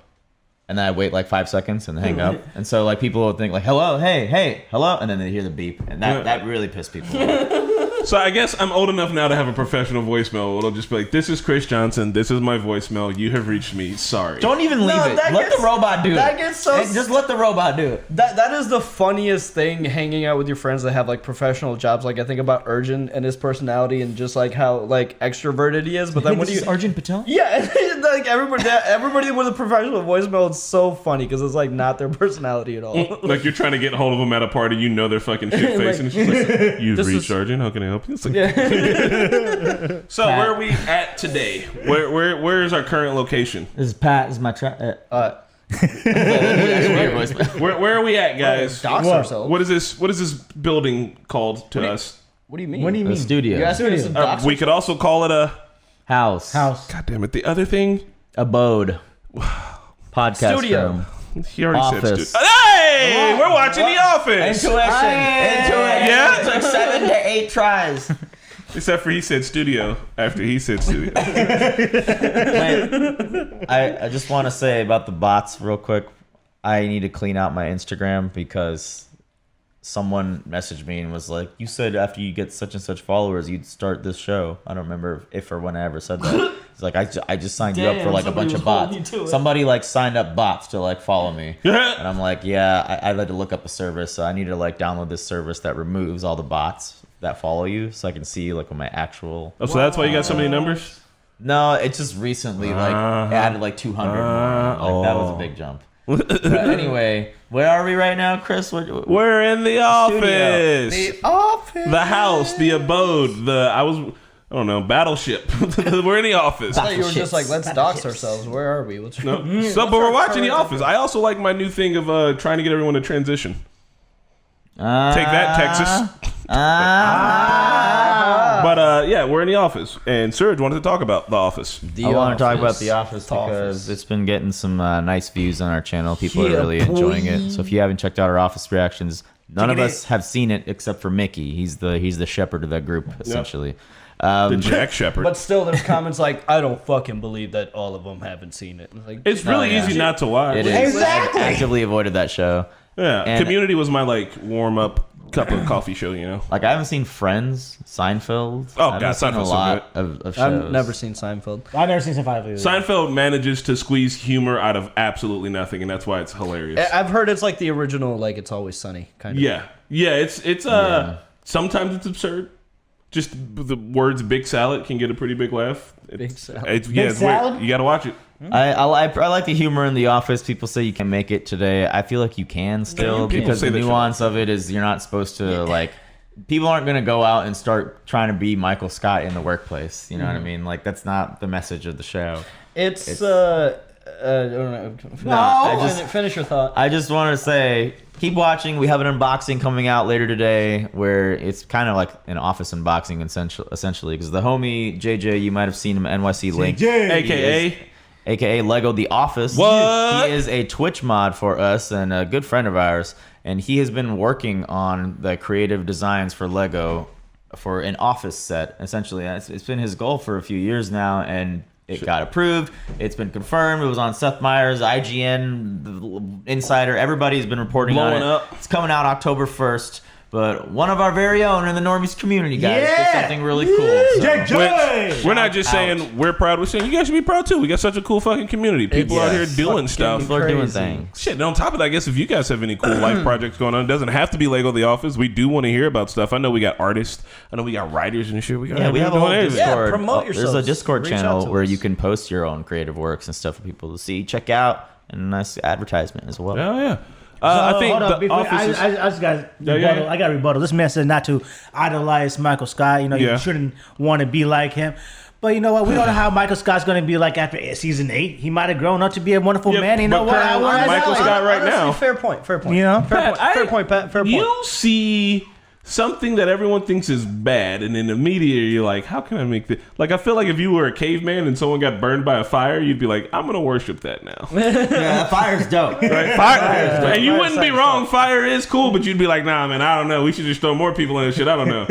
and then I wait like 5 seconds and hang up. And so like people would think like hello, hey, hello, and then they hear the beep, and that really pissed people off. So I guess I'm old enough now to have a professional voicemail. It'll just be like, "This is Chris Johnson. This is my voicemail. You have reached me. Sorry." Don't even leave it. Let the robot do it. That gets so. Just let the robot do it. That is the funniest thing, hanging out with your friends that have like professional jobs. Like I think about Urgent and his personality and just like how like extroverted he is. But then when you Arjun Patel? yeah, like everybody with a professional voicemail, it's so funny because it's like not their personality at all. Like you're trying to get hold of them at a party, you know they're fucking shit faced, and it's just like, "You've This reached is- Sergeant. How can I help you?" It's like, Yeah. so where are we at today? Where is our current location? This is Pat. This is my Where are we at, guys? Dox What? ourselves. What is this building called to us? What do you mean? What do you mean? studio. You asking us to dox We could also call it a. House. God damn it! The other thing. Abode. Podcast Studio. room. He already Office. said. Hey, we're watching The Office. Intuition. Yeah? It took 7 to 8 tries. Except for he said studio after he said studio. Wait, I just want to say about the bots real quick. I need to clean out my Instagram because someone messaged me and was like, "You said after you get such and such followers, you'd start this show." I don't remember if or when I ever said that. It's like I just signed you up for Damn, like a somebody bunch was of holding bots. you to it. Somebody like signed up bots to like follow me, and I'm like, yeah, I had to look up a service, so I need to like download this service that removes all the bots that follow you, so I can see like what my actual. Oh, so that's why you got so many numbers? No, it just recently like added like 200 more. Like that was a big jump. But anyway, where are we right now, Chris? We're in the office. The Office. The house, the abode, I don't know, battleship. We're in the office. I thought you were just like, let's dox ourselves. Where are we? What's No. So, but we're watching The Office. I also like my new thing of trying to get everyone to transition. Take that, Texas. But yeah, we're in The Office, and Suraj wanted to talk about The Office. I want to talk about The Office because it's been getting some nice views on our channel. People are really enjoying it. So if you haven't checked out our Office reactions, none of us have seen it except for Micky. He's the shepherd of that group, essentially. The Jack Shepherd. But still, there's comments like, I don't fucking believe that all of them haven't seen it. Like, It's really easy not to watch. It is. Exactly. I've actively avoided that show. Yeah, And- Community was my like warm up cup of coffee show. You know. Like I haven't seen Friends, Seinfeld. Oh, I haven't God, seen a Seinfeld's so lot of shows. I've never seen Seinfeld. I've never seen some 5 either. Seinfeld manages to squeeze humor out of absolutely nothing, and that's why it's hilarious. I've heard it's like the original, like It's Always Sunny kind of. Yeah, it's sometimes it's absurd. Just the words "big salad" can get a pretty big laugh. Big salad. It's weird. salad? You got to watch it. I like the humor in The Office. People say you can make it today. I feel like you can still People because say the that shit. nuance of it is you're not supposed to like. People aren't going to go out and start trying to be Michael Scott in the workplace. You know what I mean? Like that's not the message of the show. It's I don't know. I just- Finish your thought. I just wanted to say, keep watching. We have an unboxing coming out later today where it's kind of like an office unboxing essentially because the homie JJ, you might have seen him, NYC Link, aka Lego The Office. What? He is a Twitch mod for us and a good friend of ours, and he has been working on the creative designs for Lego for an office set. Essentially, it's been his goal for a few years now, and it got approved. It's been confirmed. It was on Seth Meyers, IGN, the Insider. Everybody's been reporting on Blowing it. up. It's coming out October 1st. But one of our very own in the Normies community, guys, did Yeah. something really cool. So. Which, we're not just saying we're proud. We're saying you guys should be proud too. We got such a cool fucking community. People out here doing stuff. People are doing Crazy. things. Shit, and on top of that, I guess if you guys have any cool life projects going on, it doesn't have to be Lego The Office. We do want to hear about stuff. I know we got artists. I know we got writers and shit. We got Yeah, we have a whole Discord. Yeah, promote There's yourselves. a Discord Reach out channel to where us. you can post your own creative works and stuff for people to see. Check out, and a nice advertisement as well. Oh yeah. I think hold up, the before, Office is. I just got Yeah, rebuttal. yeah. I got a rebuttal. This man said not to idolize Michael Scott. You know, Yeah. you shouldn't want to be like him. But you know what? We don't know how Michael Scott's going to be like after season 8. He might have grown up to be a wonderful Yeah, man. You know but what? currently Michael Scott right now. Fair point. Fair point. You know? Fair point, Pat. Fair point. You see something that everyone thinks is bad, and in the media, you're like, "How can I make this?" Like, I feel like if you were a caveman and someone got burned by a fire, you'd be like, "I'm gonna worship that now." Yeah, fire's dope. Right? Fire, and you wouldn't be wrong. Fire is cool, but you'd be like, "Nah, man, I don't know. We should just throw more people in this shit. I don't know."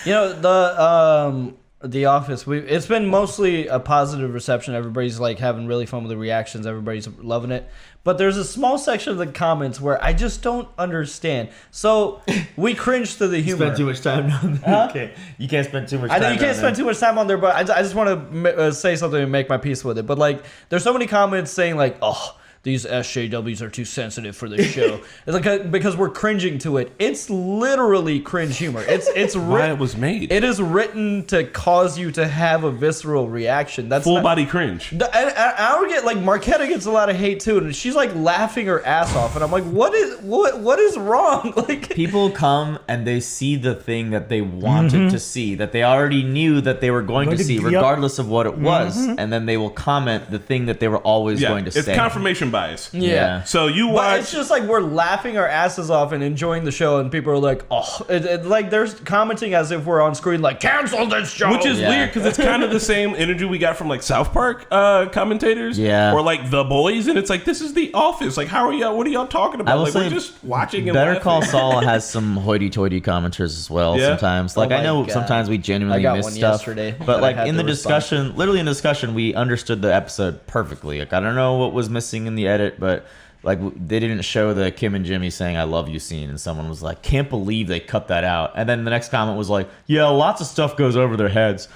You know, the The Office. It's been mostly a positive reception. Everybody's like having really fun with the reactions. Everybody's loving it. But there's a small section of the comments where I just don't understand. So we cringe to the humor. Spend too much time on there. You can't spend too much time. I know you can't spend too much time on there, but I just want to say something and make my peace with it. But like, there's so many comments saying like, "Oh, these SJWs are too sensitive for this show." It's like because we're cringing to it. It's literally cringe humor. It's why it was made. It is written to cause you to have a visceral reaction. That's full body cringe. I don't get like Marquetta gets a lot of hate too, and she's like laughing her ass off, and I'm like, what is wrong? Like people come and they see the thing that they wanted to see, that they already knew that they were going to see, regardless of what it was, and then they will comment the thing that they were always going to say. It's confirmation bias. Yeah. So you watch. But it's just like we're laughing our asses off and enjoying the show, and people are like, "Oh," like they're commenting as if we're on screen, like cancel this show, which is weird because it's kind of the same energy we got from like South Park commentators, or like The Boys, and it's like this is The Office. Like, how are y'all? What are y'all talking about? Like, we're just watching. And Better laughing. Call Saul has some hoity-toity commenters as well. Sometimes, like I know sometimes we genuinely miss stuff, but like in the discussion, literally in the discussion, we understood the episode perfectly. Like I don't know what was missing in the edit, but like they didn't show the Kim and Jimmy saying "I love you" scene, and someone was like, "Can't believe they cut that out." And then the next comment was like, "Yeah, lots of stuff goes over their heads."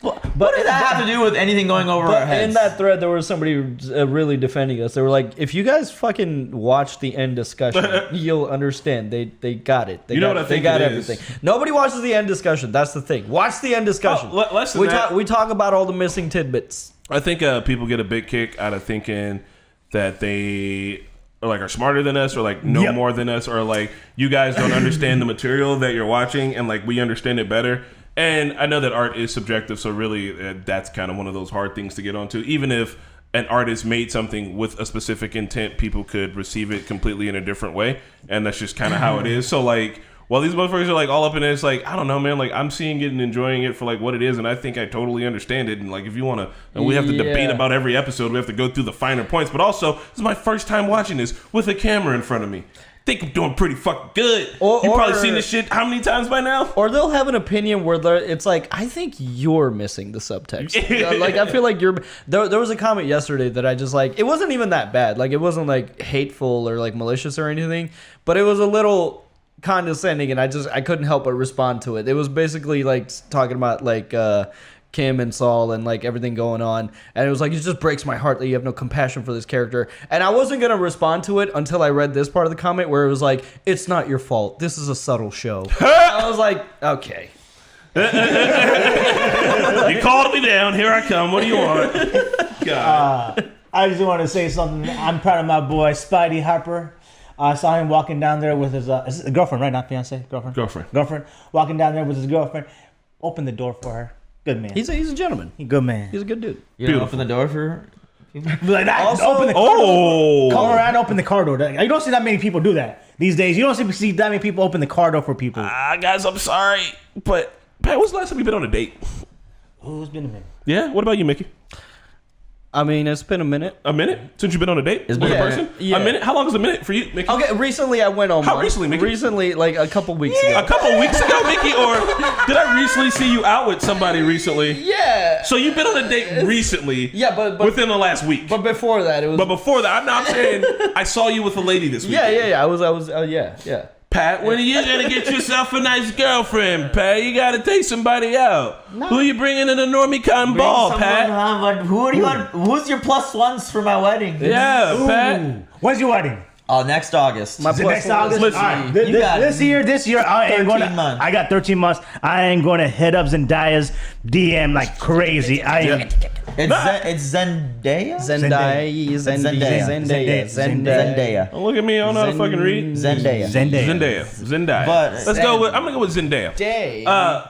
But what did that have to do with anything going over our heads? In that thread, there was somebody really defending us. They were like, "If you guys fucking watch the end discussion, you'll understand. They got it. They got everything. Nobody watches the end discussion. That's the thing. Watch the end discussion. Less than that. We talk about all the missing tidbits. I think people get a big kick out of thinking that they are smarter than us or like know more than us, or like you guys don't understand the material that you're watching and like we understand it better. And I know that art is subjective, so really that's kind of one of those hard things to get onto. Even if an artist made something with a specific intent, people could receive it completely in a different way, and that's just kind of how it is. So like, while these motherfuckers are like all up in it, it's like, I don't know, man. Like I'm seeing it and enjoying it for like what it is, and I think I totally understand it. And like if you want to, and we have to debate about every episode, we have to go through the finer points. But also, this is my first time watching this with a camera in front of me. Think I'm doing pretty fucking good. You've probably seen this shit how many times by now? Or they'll have an opinion where it's like, I think you're missing the subtext. Like I feel like you're. There was a comment yesterday that I just like. It wasn't even that bad. Like it wasn't like hateful or like malicious or anything, but it was a little condescending, and I couldn't help but respond to it. It was basically like talking about like Kim and Saul and like everything going on, and it was like, it just breaks my heart that you have no compassion for this character. And I wasn't gonna respond to it until I read this part of the comment where it was like, it's not your fault, this is a subtle show. I was like, okay. You called me down, here I come, what do you want? God. I just want to say something. I'm proud of my boy Spidey Harper. I saw him walking down there with his girlfriend, right? Not fiance, girlfriend. Walking down there with his girlfriend. Open the door for her. Good man. He's a gentleman. He's a good man. He's a good dude. You don't open the door for people? Like that. Also, open the car door. Come around, open the car door. You don't see that many people do that these days. You don't see that many people open the car door for people. Guys, I'm sorry, but Pat, when's the last time you've been on a date? Oh, it's been a minute. Yeah. What about you, Mickey? I mean, it's been a minute. A minute since you've been on a date with a person? Yeah. A minute? How long is a minute for you, Mickey? Okay, recently I went on How one. recently, Mickey? Recently, like a couple weeks ago. A couple weeks ago, Mickey? Or did I recently see you out with somebody recently? Yeah. So you've been on a date recently? Yeah, but within the last week. But before that, it was. But before that, I'm not saying I saw you with a lady this week. Yeah. I was. Yeah. Pat, when are you gonna get yourself a nice girlfriend, Pat? You gotta take somebody out. No. Who you bringing in the Normie Con ball, Pat? Who's your plus ones for my wedding? Yeah, Pat. When's your wedding? Next August. Next August. Listen, right. This year, I ain't going to. I got 13 months. I ain't going to hit up Zendaya's DM like crazy. It's Zendaya? Zendaya. Don't look at me. I don't know how to fucking read. Zendaya. But let's go with. I'm gonna go with Zendaya.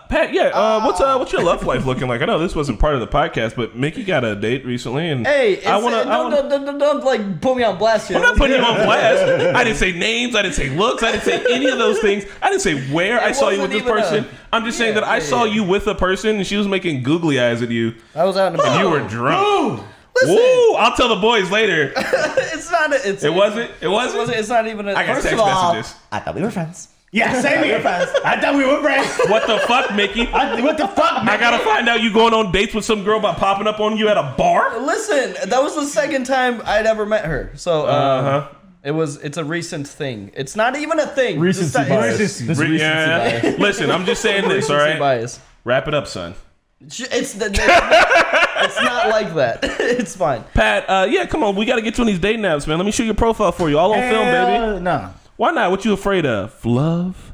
Pat. Yeah. What's your love life looking like? I know this wasn't part of the podcast, but Mickey got a date recently, and hey, don't like put me on blast here. I'm not putting you on blast. I didn't say names. I didn't say looks. I didn't say any of those things. I didn't say where I saw you with this person. I'm just saying that I saw you with a person, and she was making googly eyes at you. I was out in the and you were drunk. Listen. Woo! I'll tell the boys later. It's not. It wasn't. It's not even. I got First text of all, messages. I thought we were friends. Yeah, same here. I thought we were friends. What the fuck, Mickey? What the fuck, man? I gotta find out you going on dates with some girl by popping up on you at a bar? Listen, that was the second time I'd ever met her. So it's a recent thing. It's not even a thing. Recency bias. Recency. Yeah. Listen, I'm just saying this, all right? Bias. Wrap it up, son. It's not like that. It's fine. Pat, yeah, come on. We got to get you on these dating apps, man. Let me show your profile for you. All on film, baby. No. Why not? What you afraid of? Love?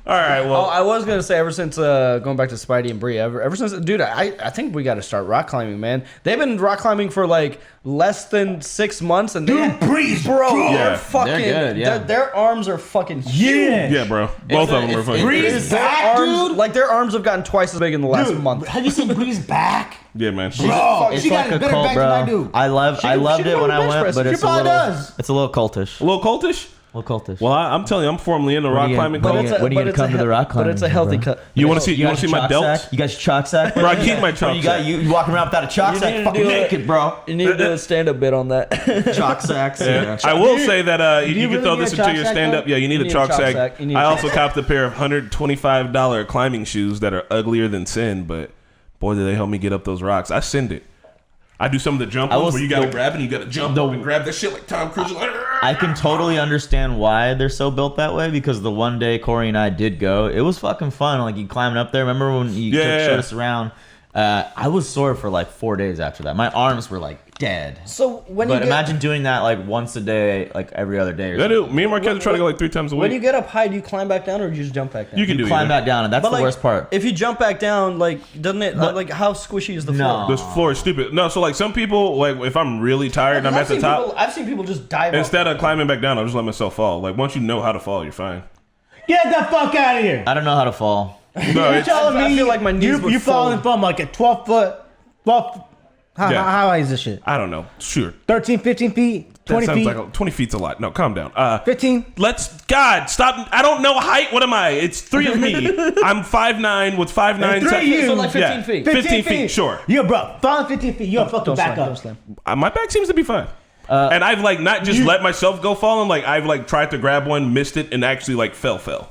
All right, well. I was gonna say ever since going back to Spidey and Bree, ever since, dude, I think we got to start rock climbing, man. They've been rock climbing for like less than 6 months, and Breeze, bro, Yeah. they're fucking, They're good, yeah. their arms are fucking huge. Yeah, bro. Both of them are fucking Breeze crazy. Their back, arms, dude. like their arms have gotten twice as big in the last month. Have you seen Breeze back? Yeah, man. Bro, It's she like got a a better cult, back than I bro. do. I loved She it when probably I bench went, press. but She it's a probably little, does. it's a little cultish. A little cultish? A little cultish. Well, I'm telling you, I'm formally into rock climbing. But Culture. it's when are you gonna come to the rock climbing? But it's a healthy bro? cut. You want to see? You want to see my delts? You got your chalk sack? Bro, I keep my Bro, chalk you got sack. you walking around without a chalk You sack, need to fucking do it. naked, bro. You need to do a stand-up bit on that. Chalk sacks. Yeah. I will say that you can really throw need this a into chalk your sack, stand-up. though? Yeah, you need a chalk sack. You need a I chalk also copped a pair of $125 climbing shoes that are uglier than sin, but boy, did they help me get up those rocks. I send it. I do some of the jump ones where you gotta grab and you gotta jump up and grab that shit like Tom Cruise. I can totally understand why they're so built that way, because the one day Corey and I did go, it was fucking fun. Like, you climbing up there. Remember when you showed us around? I was sore for like 4 days after that. My arms were like dead. So when But you get, imagine doing that like once a day, like every other day or Yeah, something. dude. Me and Marquez try to go like 3 times a when you week. get up high, do you climb back down or do you just jump back down? You can do Climb either. back down, and that's But, the like, worst part. If you jump back down, like, doesn't it like how squishy is the floor? This floor is stupid. No, so like some people, like if I'm really tired and I'm at the top, I've seen people just dive up. instead of climbing back down, I'll just let myself fall. Like once you know how to fall, you're fine. Get the fuck out of here. I don't know how to fall. No, You're it's, telling I me feel like my knees would you falling fold. from like a 12-foot. How high is this shit? I don't know. Sure. 13, 15 feet? That 20 sounds feet? like 20 feet's a lot. No, calm down. 15? God, stop. I don't know height. What am I? It's 3 of me. I'm 5'9" with 5'9". And 3 of you. So like 15 feet. 15 feet, sure. Yo, bro, falling 15 feet, you're fucking Don't back slam, up. don't slam. My back seems to be fine. And I've like not just let myself go falling. Like I've like tried to grab one, missed it, and actually like fell.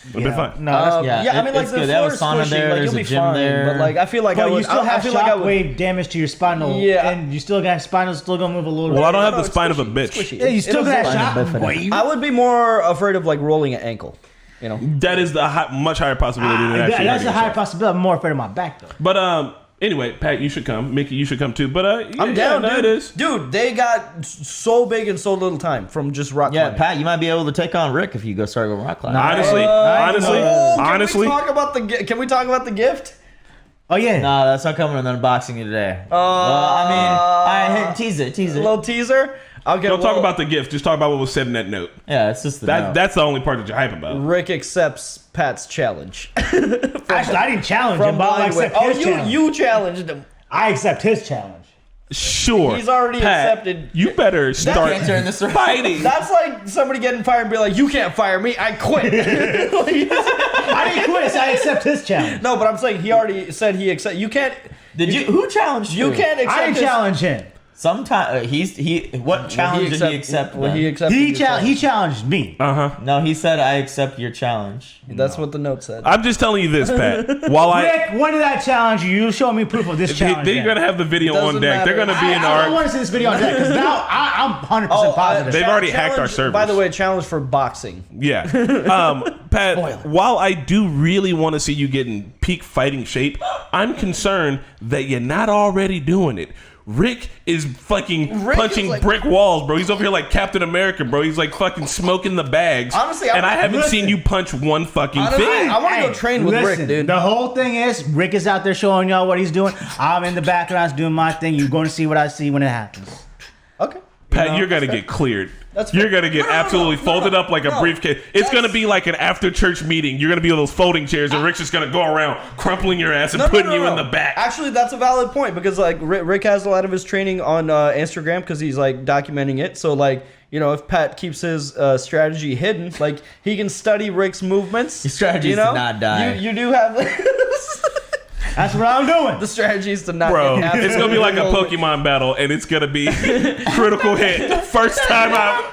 I've been fine. No, that's Yeah, I mean, like it's the good. They floor have a is sauna squishy. there, Like, there's you'll a be gym fine. there. But like, I feel like I But would. you still I have feel like I would. shockwave damage to your spinal. Yeah. And you still got spinal still gonna move a little Well, I bit. don't have the it's spine of a squishy, bitch. it's squishy. Yeah, you still It'll got zip line. shockwave. I would be more afraid of like rolling an ankle. You know. That is the much higher possibility than actually. That's hurting a higher yourself. possibility. I'm more afraid of my back though. But anyway, Pat, you should come. Mickey, you should come too. But I'm down, no, dude. it is. Dude, they got so big in so little time from just rock Yeah, climbing. Pat, you might be able to take on Rick if you go start going rock climbing. Honestly, Oh, honestly. Can we talk about the gift? Oh yeah. No, that's not coming in the unboxing today. Well, I mean, tease it. A little teaser. Okay, Don't talk about the gift. Just talk about what was said in that note. Yeah, it's just the note. That's the only part that you're hype about. Rick accepts Pat's challenge. Actually, I didn't challenge him, From but I Blind Way. accept his challenge. you challenged him. I accept his challenge. Sure. He's already Pat, accepted. You better start can't turn this around. fighting. That's like somebody getting fired and be like, "You can't fire me. I quit." I didn't quit, so I accept his challenge. No, but I'm saying he already said he accept. You can't. Did you? Who challenged you? You can't accept. I didn't his- challenge him. Sometime what challenge did he accept? Well, then? he accepted. He your challenge. he challenged me. No, he said I accept your challenge. That's what the note said. I'm just telling you this, Pat. While Rick, when did I challenge you? You show me proof of this challenge. they're gonna have the video on Doesn't deck. They're matter. gonna be in I don't our. want to see this video on deck because now I'm 100% positive. They've already hacked our challenge- servers. By the way, challenge for boxing. Yeah. Pat, while I do really want to see you get in peak fighting shape, I'm concerned that you're not already doing it. Rick is fucking Rick punching is like- brick walls, bro. He's over here like Captain America, bro. He's like fucking smoking the bags. Honestly, and I haven't listen. seen you punch one fucking Honestly, thing. I want to go train with listen, Rick, dude. The whole thing is Rick is out there showing y'all what he's doing. I'm in the background doing my thing. You're going to see what I see when it happens. Okay. Pat, you're gonna get cleared. That's You're fair. gonna get No, no, no, absolutely no, folded no, up like a no. briefcase. It's That's- gonna be like an after church meeting. You're gonna be on those folding chairs, and Rick's just gonna go around crumpling your ass and putting you in the back. Actually, that's a valid point because like Rick has a lot of his training on Instagram because he's like documenting it. So like, you know, if Pat keeps his strategy hidden, like he can study Rick's movements. His strategy is to not die. You do have. That's what I'm doing. The strategy is to not Bro, get it's gonna be like a Pokemon battle, and it's gonna be critical hit first time out.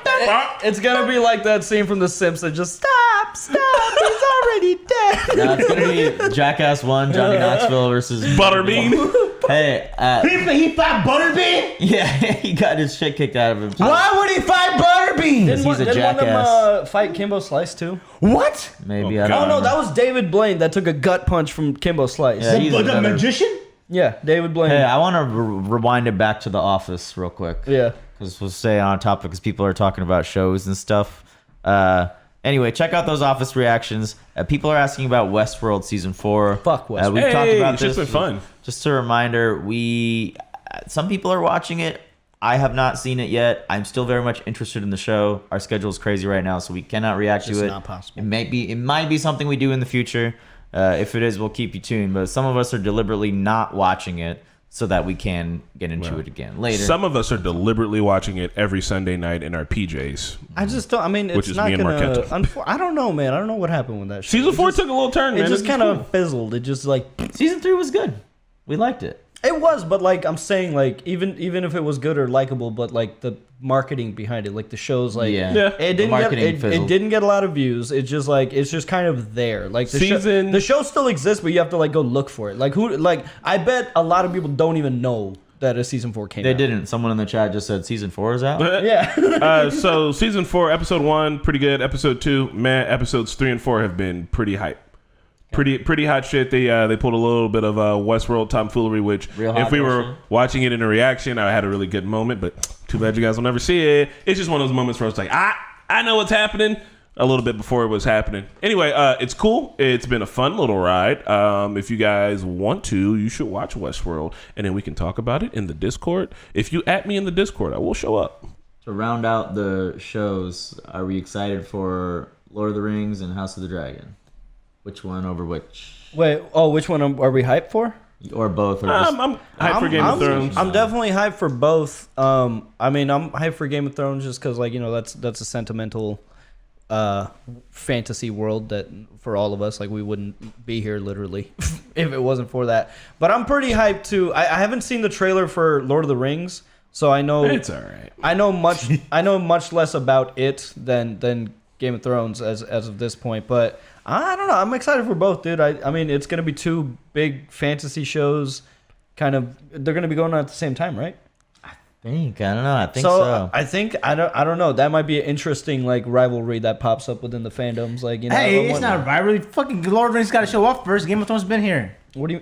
It's gonna be like that scene from The Simpsons. Just stop, he's already dead. No, it's gonna be Jackass 1, Johnny Knoxville versus Butterbean. Hey, He fought Butterbean? yeah, he got his shit kicked out of him. Why would he fight Butterbean? He's a Didn't one of jackass. them fight Kimbo Slice too? What? Maybe Oh, I God. don't Oh no, know. that was David Blaine that took a gut punch from Kimbo Slice. Yeah, he's The another- magician? Yeah, David Blaine. Hey, I want to rewind it back to The Office real quick. Yeah. Because we'll stay on topic because people are talking about shows and stuff. Anyway, check out those Office reactions. People are asking about Westworld Season 4. Fuck Westworld. We've talked about It's this. just been fun. Just a reminder, some people are watching it. I have not seen it yet. I'm still very much interested in the show. Our schedule is crazy right now, so we cannot react to Just it. not possible. It might be something we do in the future. If it is, we'll keep you tuned. But some of us are deliberately not watching it so that we can get into it again later. Some of us are deliberately watching it every Sunday night in our PJs. I just don't. I mean, Which it's is not me and gonna. Marquetta. I don't know, man. I don't know what happened with that show. Season It 4 just- took a little turn, man. It just was kind of cool. fizzled. It just like Season 3 was good. We liked it. it was, but like I'm saying, like even if it was good or likable, but like the marketing behind it, like the shows, like Yeah. Yeah. it didn't marketing get it fizzled. didn't get a lot of views. It's just like it's just kind of there. Like Season- the show still exists, but you have to like go look for it. Like I bet a lot of people don't even know that a season 4 came They out. didn't. Someone in the chat just said Season 4 is out. Yeah. So season 4, episode 1, pretty good. Episode 2, man. Episodes 3 and 4 have been pretty hype. Pretty hot shit. They pulled a little bit of Westworld tomfoolery, which Real hot if we were bullshit. watching it in a reaction, I had a really good moment. But too bad you guys will never see it. It's just one of those moments where it's like, I know what's happening a little bit before it was happening. Anyway, it's cool. It's been a fun little ride. If you guys want to, you should watch Westworld, and then we can talk about it in the Discord. If you at me in the Discord, I will show up. To round out the shows, are we excited for Lord of the Rings and House of the Dragon? Which one over which? Wait. Oh, which one are we hyped for? Or both? Or just, I'm hyped for Game of Thrones. I'm definitely hyped for both. I mean, I'm hyped for Game of Thrones just because, like, you know, that's a sentimental fantasy world that for all of us, like, we wouldn't be here literally if it wasn't for that. But I'm pretty hyped too. I haven't seen the trailer for Lord of the Rings, so I know It's all right. I know much less about it than Game of Thrones as of this point, but I don't know. I'm excited for both, dude. I mean, it's gonna be two big fantasy shows. They're gonna be going on at the same time, right? I don't know. I think so. I think I don't know. That might be an interesting like rivalry that pops up within the fandoms. Like, you know, Hey, it's not a rivalry. Fucking Lord of the Rings got to show up first. Game of Thrones been here. What do you?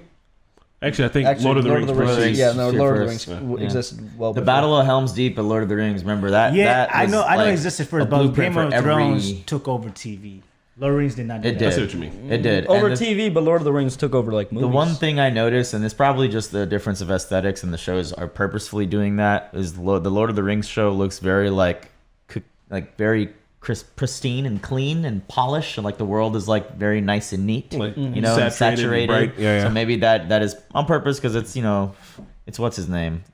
Actually, I think Lord of the Rings Rings. Yeah, no, Shit Lord of the first. Rings Yeah. existed well The before. Battle of Helm's Deep and Lord of the Rings. Remember that? Yeah, that I was know it like existed a first, but blueprint Game of for every- Thrones took over TV. Lord of the Rings did not do It that. I see did. what you mean. It did. over And the- TV, but Lord of the Rings took over like movies. The one thing I noticed, and it's probably just the difference of aesthetics, and the shows are purposefully doing that, is the Lord of the Rings show looks very very pristine and clean and polished, and like the world is like very nice and neat, Like, you know, and saturated and saturated. bright. Yeah, yeah. So maybe that is on purpose because it's it's what's his name?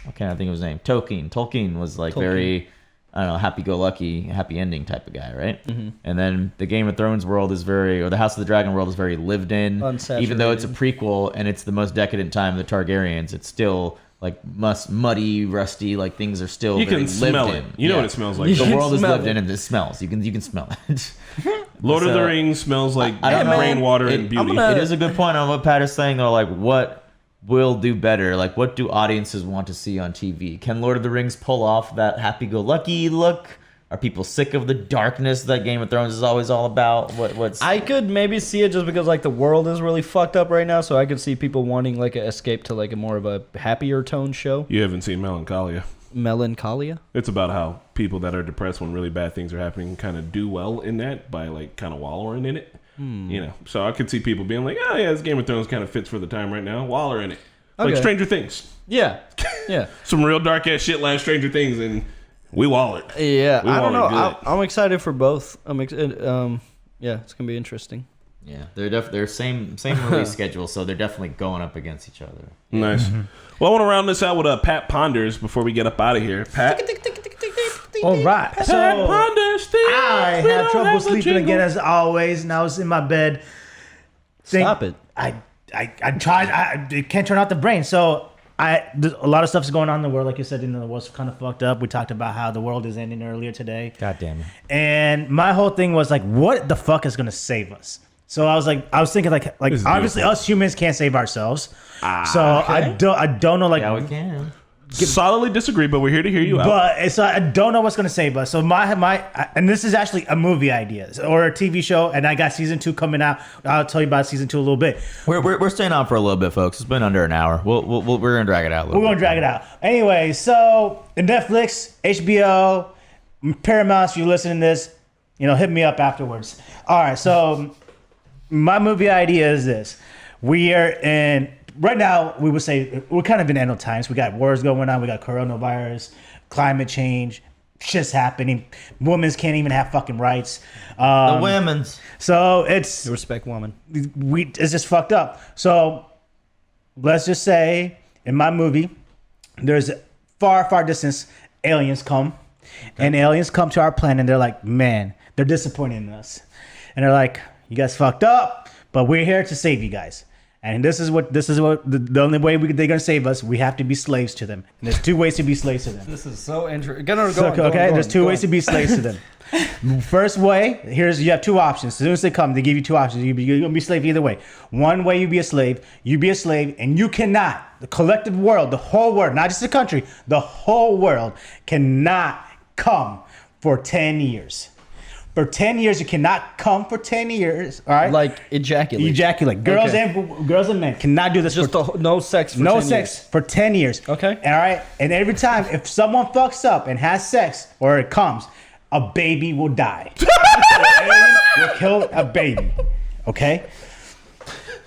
I can't think of his name. Tolkien. Tolkien was like very, I don't know, happy-go-lucky, happy ending type of guy, right? Mm-hmm. And then the Game of Thrones world is or the House of the Dragon world is very lived in. Even though it's a prequel and it's the most decadent time of the Targaryens, it's still like muddy, rusty. Like things are still You very can smell lived it. in. You know Yeah. what it smells like. The can world is smell lived it. in and it smells. You can smell it. Lord of the So, Rings smells like I don't know. rainwater and beauty. It is a good point on what Pat is saying though. Like, what will do better? Like, what do audiences want to see on TV? Can Lord of the Rings pull off that happy-go-lucky look? Are people sick of the darkness that Game of Thrones is always all about? What's I could maybe see it just because like the world is really fucked up right now, so I could see people wanting like an escape to like a more of a happier tone show. You haven't seen Melancholia. Melancholia. It's about how people that are depressed when really bad things are happening kind of do well in that by like kind of wallowing in it. You know, so I could see people being like, "Oh yeah, this Game of Thrones kind of fits for the time right now. Waller in it, like Okay. Stranger Things. Yeah, yeah, Some real dark ass shit like Stranger Things, and we wallered. yeah. We I don't know. want it good. I'm excited for both. Yeah, it's gonna be interesting. Yeah, they're same release schedule, so they're definitely going up against each other. Nice. Well, I want to round this out with Pat Ponders before we get up out of here. Pat. All right. Pat So Ponders. things I we don't had trouble have a sleeping jingle. again as always, and I was in my bed. Stop it. I I tried. I can't turn off the brain. So a lot of stuff's going on in the world, like you said. The world's kind of fucked up. We talked about how the world is ending earlier today. God damn it. And my whole thing was like, what the fuck is gonna save us? So I was thinking like obviously us humans can't save ourselves. I don't know like. Yeah, we can. Solidly disagree, but we're here to hear you out. But I don't know what's gonna save us. So and this is actually a movie idea or a TV show, and I got season 2 coming out. I'll tell you about season 2 a little bit. We're staying on for a little bit, folks. It's been under an hour. We're gonna drag it out a little. We're gonna drag it out. Anyway, so Netflix, HBO, Paramount. If you're listening to this, hit me up afterwards. All right. So my movie idea is this: we are in. Right now, we would say we're kind of in end of times. We got wars going on. We got coronavirus, climate change, shit's happening. Women can't even have fucking rights. The women's. So it's Respect woman. it's just fucked up. So let's just say in my movie, there's far distance aliens come, and aliens come to our planet. And they're like, man, they're disappointed in us, and they're like, you guys fucked up, but we're here to save you guys. And this is what the only way they're gonna save us. We have to be slaves to them. And there's 2 ways to be slaves to them. This is so interesting. There's 2 ways to be slaves to them. First way, you have 2 options. As soon as they come, they give you 2 options. You're gonna be a slave either way. One way you be a slave, and you cannot. The collective world, the whole world, not just the country, the whole world cannot come for 10 years. For 10 years, you cannot come for 10 years. All right, Like ejaculate. Girls and men cannot do this. Just no sex. For 10 years. For 10 years. Okay. All right, and every time if someone fucks up and has sex or it comes, a baby will die. An alien will kill a baby. Okay.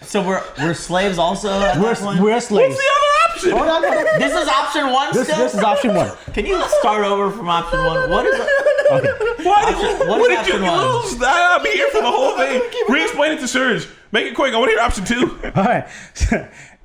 So we're slaves also. We're slaves. What's the other option? Hold on. This is option 1 This still? is option 1. Can you start over from option 1? What is it? Okay. What did option you 1? lose? I'm here for the whole thing. Re-explain it to Suraj. Make it quick. I want to hear option 2. All right.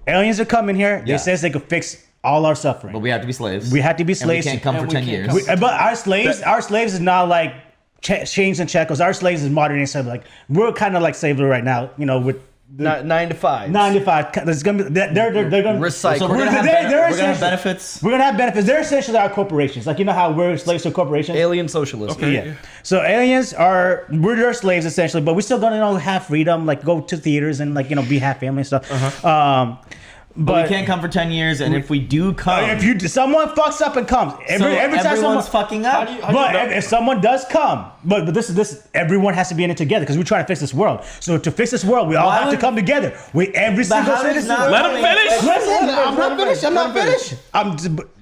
Aliens are coming here. They Yeah. says they could fix all our suffering. But we have to be slaves. We have to be And we slaves. can't come for 10 years. But our slaves is not like chains and shackles. Our slaves is modern day slavery. Like we're kind of like slavery right now. With 9 to 5. 9 to 5. There's gonna be they're gonna Recycle. So we're gonna have benefits. We're gonna have benefits. They're essentially our corporations. Like how we're slaves to corporations. Alien socialist. Okay. Yeah. So we're their slaves essentially, but we're still gonna have freedom, like go to theaters and be half family and stuff. But we can't come for 10 years, and if we do come, someone fucks up and comes, every time everyone's someone fucking up. if someone does come, but this everyone has to be in it together because we're trying to fix this world. So to fix this world, we all have to come together. Every single citizen. Let him finish. Listen, I'm not finished.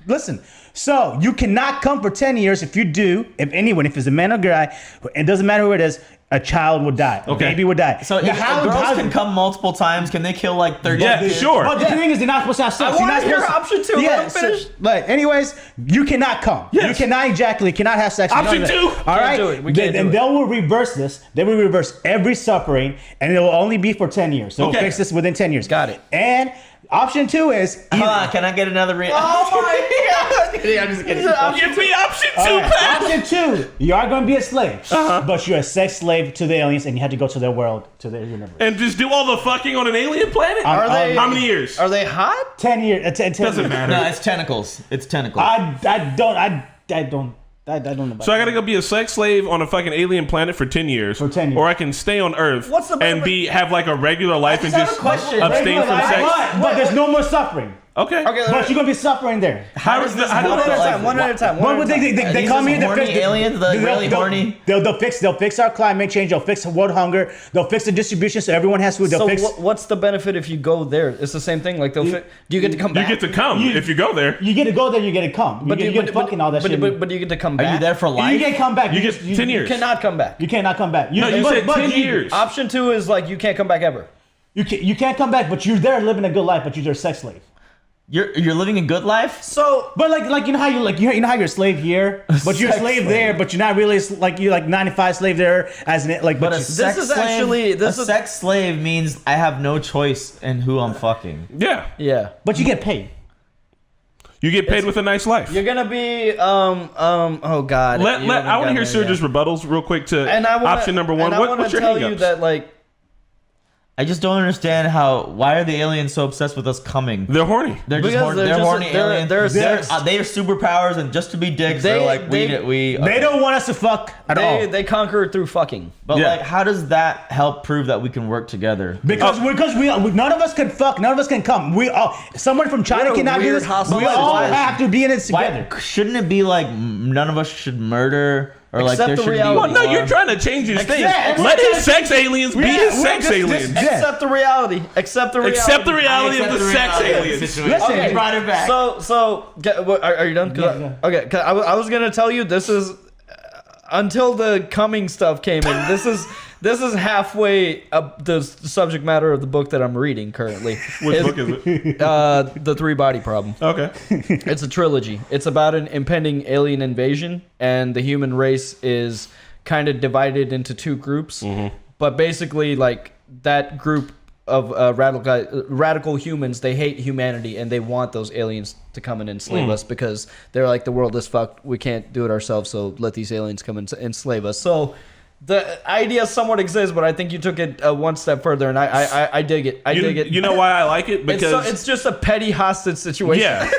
Listen. So you cannot come for 10 years. If it's a man or guy, it doesn't matter who it is. A child would die. A baby would die. So if girls can come multiple times, can they kill like 30 Yeah, kids? sure. But the thing is, they're not supposed to have sex. I want to hear option 2. Let him finish. But anyways, you cannot come. Yes. You cannot ejaculate. Cannot have sex. Option 2. All right. do it. We can't do it. They will reverse this. They will reverse every suffering, and it will only be for 10 years. So we'll fix this within 10 years. Got it. And option 2 is. Hold on, can I get another Oh my god! I'm just kidding. Give me option 2, All right, Pat. option 2, you are going to be a slave, but you're a sex slave to the aliens, and you have to go to their world, to their universe. And just do all the fucking on an alien planet? Are they? How many years? Are they hot? 10 years. 10 Doesn't matter. No, it's tentacles. It's tentacles. I don't know. About So I gotta go be a sex slave on a fucking alien planet for 10 years. For 10 years. Or I can stay on Earth What's the and have like a regular life and have just a question. abstain from sex. But there's no more suffering. Okay. But you're gonna be suffering there. How does this I don't help? know. One at a time. But they come in. Horny aliens, really horny. They'll fix our climate change. They'll fix world hunger. They'll fix the distribution so everyone has food. They'll So fix. what's the benefit if you go there? It's the same thing. Like do you get to come You back? get to come if you go there. You get to go there. You get to come. You get to fucking all that shit. But you get to come back. Are you there for life? You can't come back. You get 10 years. You cannot come back. You cannot come back. No, you said 10 years. Option 2 is like you can't come back ever. You can't come back, but you're there living a good life, but you're a sex slave. You're living a good life. So, But you know how you how you're a slave here, but you're a slave there, but you're not really you're like 95 slave there as an like. But a you- sex is slave, actually- this a is- sex slave means I have no choice in who I'm fucking. Yeah. yeah, but you get paid. You get paid with a nice life. you're gonna be oh god. I want to hear Surge's rebuttals real quick to and I wanna, option number 1. And I want What's to your tell hang-ups? you that like I just don't understand why are the aliens so obsessed with us coming? They're horny. They're just Because horny. they're They're just- horny they're- aliens. they're They have superpowers, and just to be dicks, they're like we. They don't want us to fuck at all. They conquer it through fucking. But Yeah. like, how does that help prove that we can work together? Because we none of us can fuck, none of us can come. We all someone from China What a cannot do weird this. hostile We all situation. have to be in it together. Why shouldn't it be like none of us should murder or like Accept there the should reality. Well, be? no, war? you're trying to change his thing. Accept- Let his sex aliens be his sex aliens. Yeah. Accept the reality. Accept the reality. Accept the reality of the sex aliens. Listen, Okay, brought it back. Are you done? Yeah. Okay, 'cause I was gonna tell you this is until the coming stuff came in. This is halfway up the subject matter of the book that I'm reading currently. Which book is it? The Three Body Problem. Okay. It's a trilogy. It's about an impending alien invasion, and the human race is kind of divided into two groups. But basically, like that group of radical humans, they hate humanity and they want those aliens to come and enslave us because they're like, the world is fucked. We can't do it ourselves, so let these aliens come and enslave us. So the idea somewhat exists, but I think you took it one step further, and I dig it. I dig it. You know why I like it? Because it's just a petty hostage situation. yeah.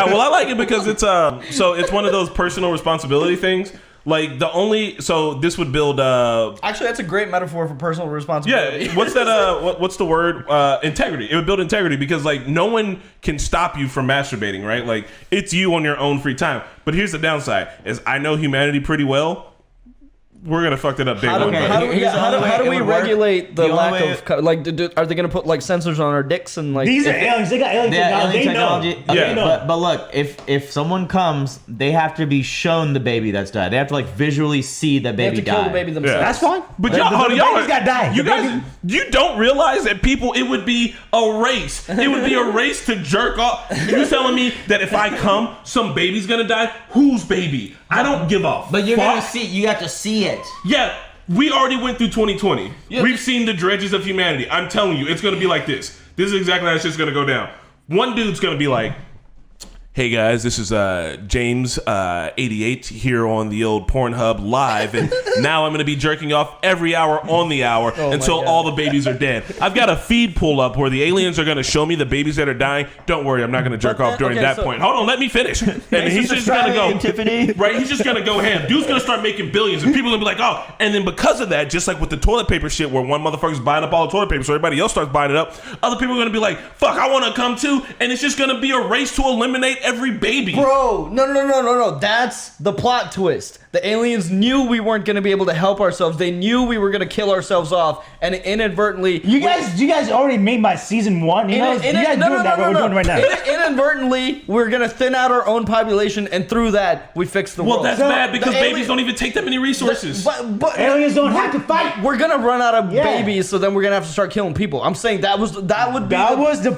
Well, I like it because it's so it's one of those personal responsibility things. Like so this would build Actually, that's a great metaphor for personal responsibility. yeah, what's that? What's the word? Integrity. It would build integrity because like no one can stop you from masturbating, right? Like it's you on your own free time. But here's the downside: is I know humanity pretty well. We're gonna fuck it up big one. Okay. How do Here's the only way how do it we would work. regulate the The lack only way- of like? Are they gonna put like sensors on our dicks and like? these are aliens. They got alien Yeah, technology. alien They know. technology. Yeah. Okay, but look, if someone comes, they have to be shown the baby that's died. They have to like visually see the They have baby to kill die. the baby themselves. That's fine. But The- y'all, the- hold the on, y'all baby's gotta die. You The guys, baby- you don't realize that it would be a race. It would be a race to jerk off. You telling me that if I come, some baby's gonna die? Whose baby? I don't give a But you're fuck. gonna see. You got to see it. Yeah, we already went through 2020. We've seen the dredges of humanity. I'm telling you, it's gonna be like this. This is exactly how it's just gonna go down. One dude's gonna be like, "Hey guys, this is James 88 here on the old Pornhub live, and now I'm gonna be jerking off every hour on the hour until God. all the babies are dead. I've got a feed pull up where the aliens are gonna show me the babies that are dying. Don't worry, I'm not gonna jerk off during that point. Hold on, let me finish. And he's just gonna go, Tiffany. right? He's just gonna go ham. Dude's gonna start making billions, and people are gonna be like, oh. And then because of that, just like with the toilet paper shit, where one motherfucker's buying up all the toilet paper, so everybody else starts buying it up. Other people are gonna be like, fuck, I want to come too, and it's just gonna be a race to eliminate every baby. Bro, no. That's the plot twist. The aliens knew we weren't going to be able to help ourselves. They knew we were going to kill ourselves off, and inadvertently, You guys already made my season 1. You know, you guys doing that. What we're doing right now. Inadvertently, we're going to thin out our own population, and through that, we fix the Well, world. that's bad because the babies alien- don't even take that many resources. But Aliens don't have to fight. we're gonna run out of Yeah. babies, so then we're gonna have to start killing people. I'm saying that was the That's the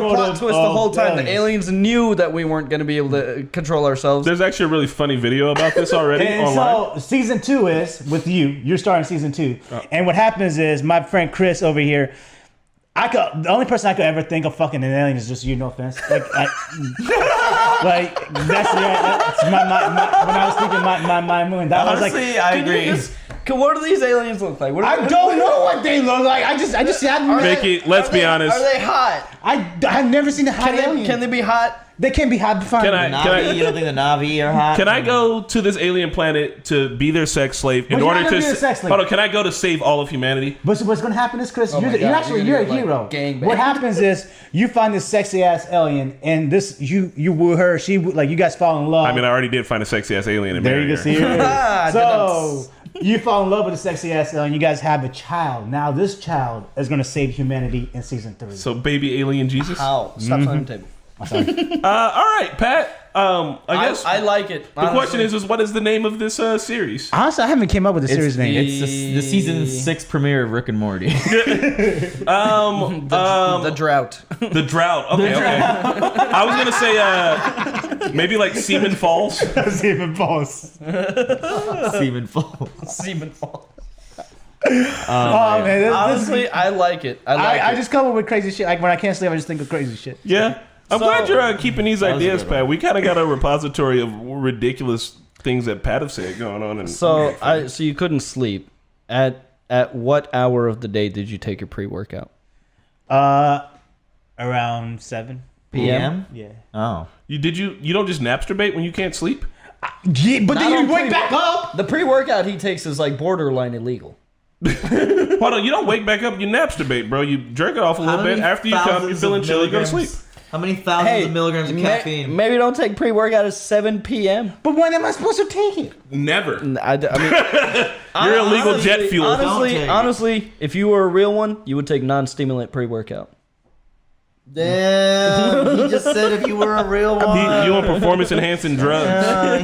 plot twist the whole time. The aliens knew that we weren't gonna be able to control ourselves. There's actually a really funny video about this already And online. so season 2 is with you. You're starting season 2, and what happens is my friend Chris over here. The only person I could ever think of fucking an alien is just you. No offense. Like that's my when I was thinking my moon. That was like. Honestly, I agree. What do these aliens look like? I don't know what they look like. I just haven't. Micky, let's be honest. Are they hot? I've never seen a hot alien. Can they be hot? They can be hot. Fine. Can I- Navi, you don't think the Navi are hot? Can I go to this alien planet to be their sex slave in But you're order not to? gonna be their sex slave. Hold on, can I go to save all of humanity? But so what's gonna happen is, Chris, my you're God, you're you're gonna a be like hero. gangbang. What happens is you find this sexy ass alien, and this you woo her. She like you guys fall in love. I mean, I already did find a sexy ass alien and there marry you her. can see her. Ah, So you fall in love with a sexy ass alien. You guys have a child. Now this child is gonna save humanity in season 3. So baby alien Jesus. How? Stop on the table. I'm sorry. All right, Pat. I guess I like it. the question is what is the name of this series? Honestly, I haven't came up with a series name. It's the season 6 premiere of Rick and Morty. The drought. The Drought. Okay, okay. I was gonna say maybe like Seaman Falls. Seaman Falls. Seaman Falls. Seaman Fall. Oh man, this, Honestly, I like it. I just come up with crazy shit. Like when I can't sleep, I just think of crazy shit. Yeah. I'm So- glad you're keeping these was a ideas, good Pat. one. We kind of got a repository of ridiculous things that Pat have said going on. And So you couldn't sleep at At what hour of the day did you take your pre-workout? Around 7 PM? Yeah. Oh. You don't just masturbate when you can't sleep? Yeah, but Not then on you wake back up. The pre-workout he takes is like borderline illegal. Hold on, you don't wake back up, you masturbate, bro. You jerk it off a little bit. After you come, you're feeling chill, you go to sleep. How many thousands of milligrams of caffeine? Maybe don't take pre-workout at 7 p.m. But when am I supposed to take it? Never. I mean, You're illegal jet fuel. Honestly, if you were a real one, you would take non-stimulant pre-workout. Damn, he just said if you were a real one. You on performance enhancing drugs. I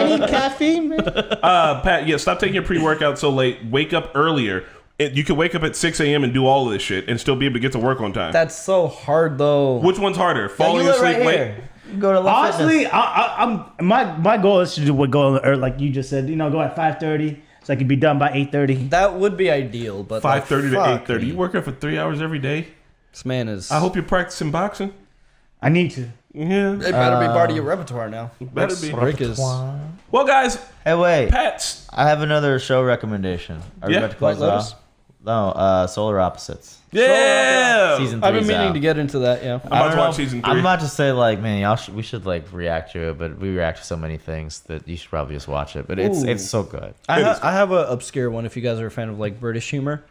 need caffeine, man. Pat, yeah, stop taking your pre-workout so late. Wake up earlier. You could wake up at 6 a.m. and do all of this shit and still be able to get to work on time. That's so hard, though. Which one's harder? Falling you live asleep right late? here. You go to Love Honestly, Fitness. my goal is to do what go or like you just said. Go at 5:30 so I could be done by 8:30. That would be ideal, but 5:30 to fuck 8:30. me. You work out for 3 hours every day? This man is. I hope you're practicing boxing. I need to. Yeah. It better be part of your repertoire now. Better be. Rick is. Well, guys, Hey, wait. Pat's. I have another show recommendation. Are we Yeah. about to close White it Lotus? off? No, Solar Opposites. Yeah. Season 3 I've been meaning to get into that, yeah. I'm about to watch season 3. I'm about to say, like, man, we should like react to it, but we react to so many things that you should probably just watch it. But it's so good. I have an obscure one if you guys are a fan of like British humor.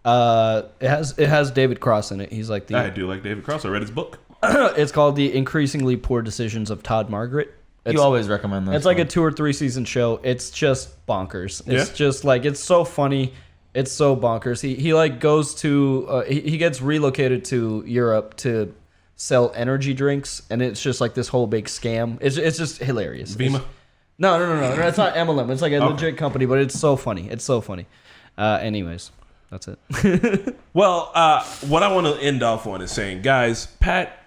It has David Cross in it. He's like I do like David Cross. I read his book. It's called The Increasingly Poor Decisions of Todd Margaret. You always recommend that. It's like a 2 or 3 season show. It's just bonkers. It's Yeah? just like it's so funny. It's so bonkers. He like goes to he gets relocated to Europe to sell energy drinks, and it's just like this whole big scam. It's just hilarious. Vima? No. It's not MLM. It's like a legit company, but it's so funny. It's so funny. Anyways, that's it. Well, what I want to end off on is saying, guys, Pat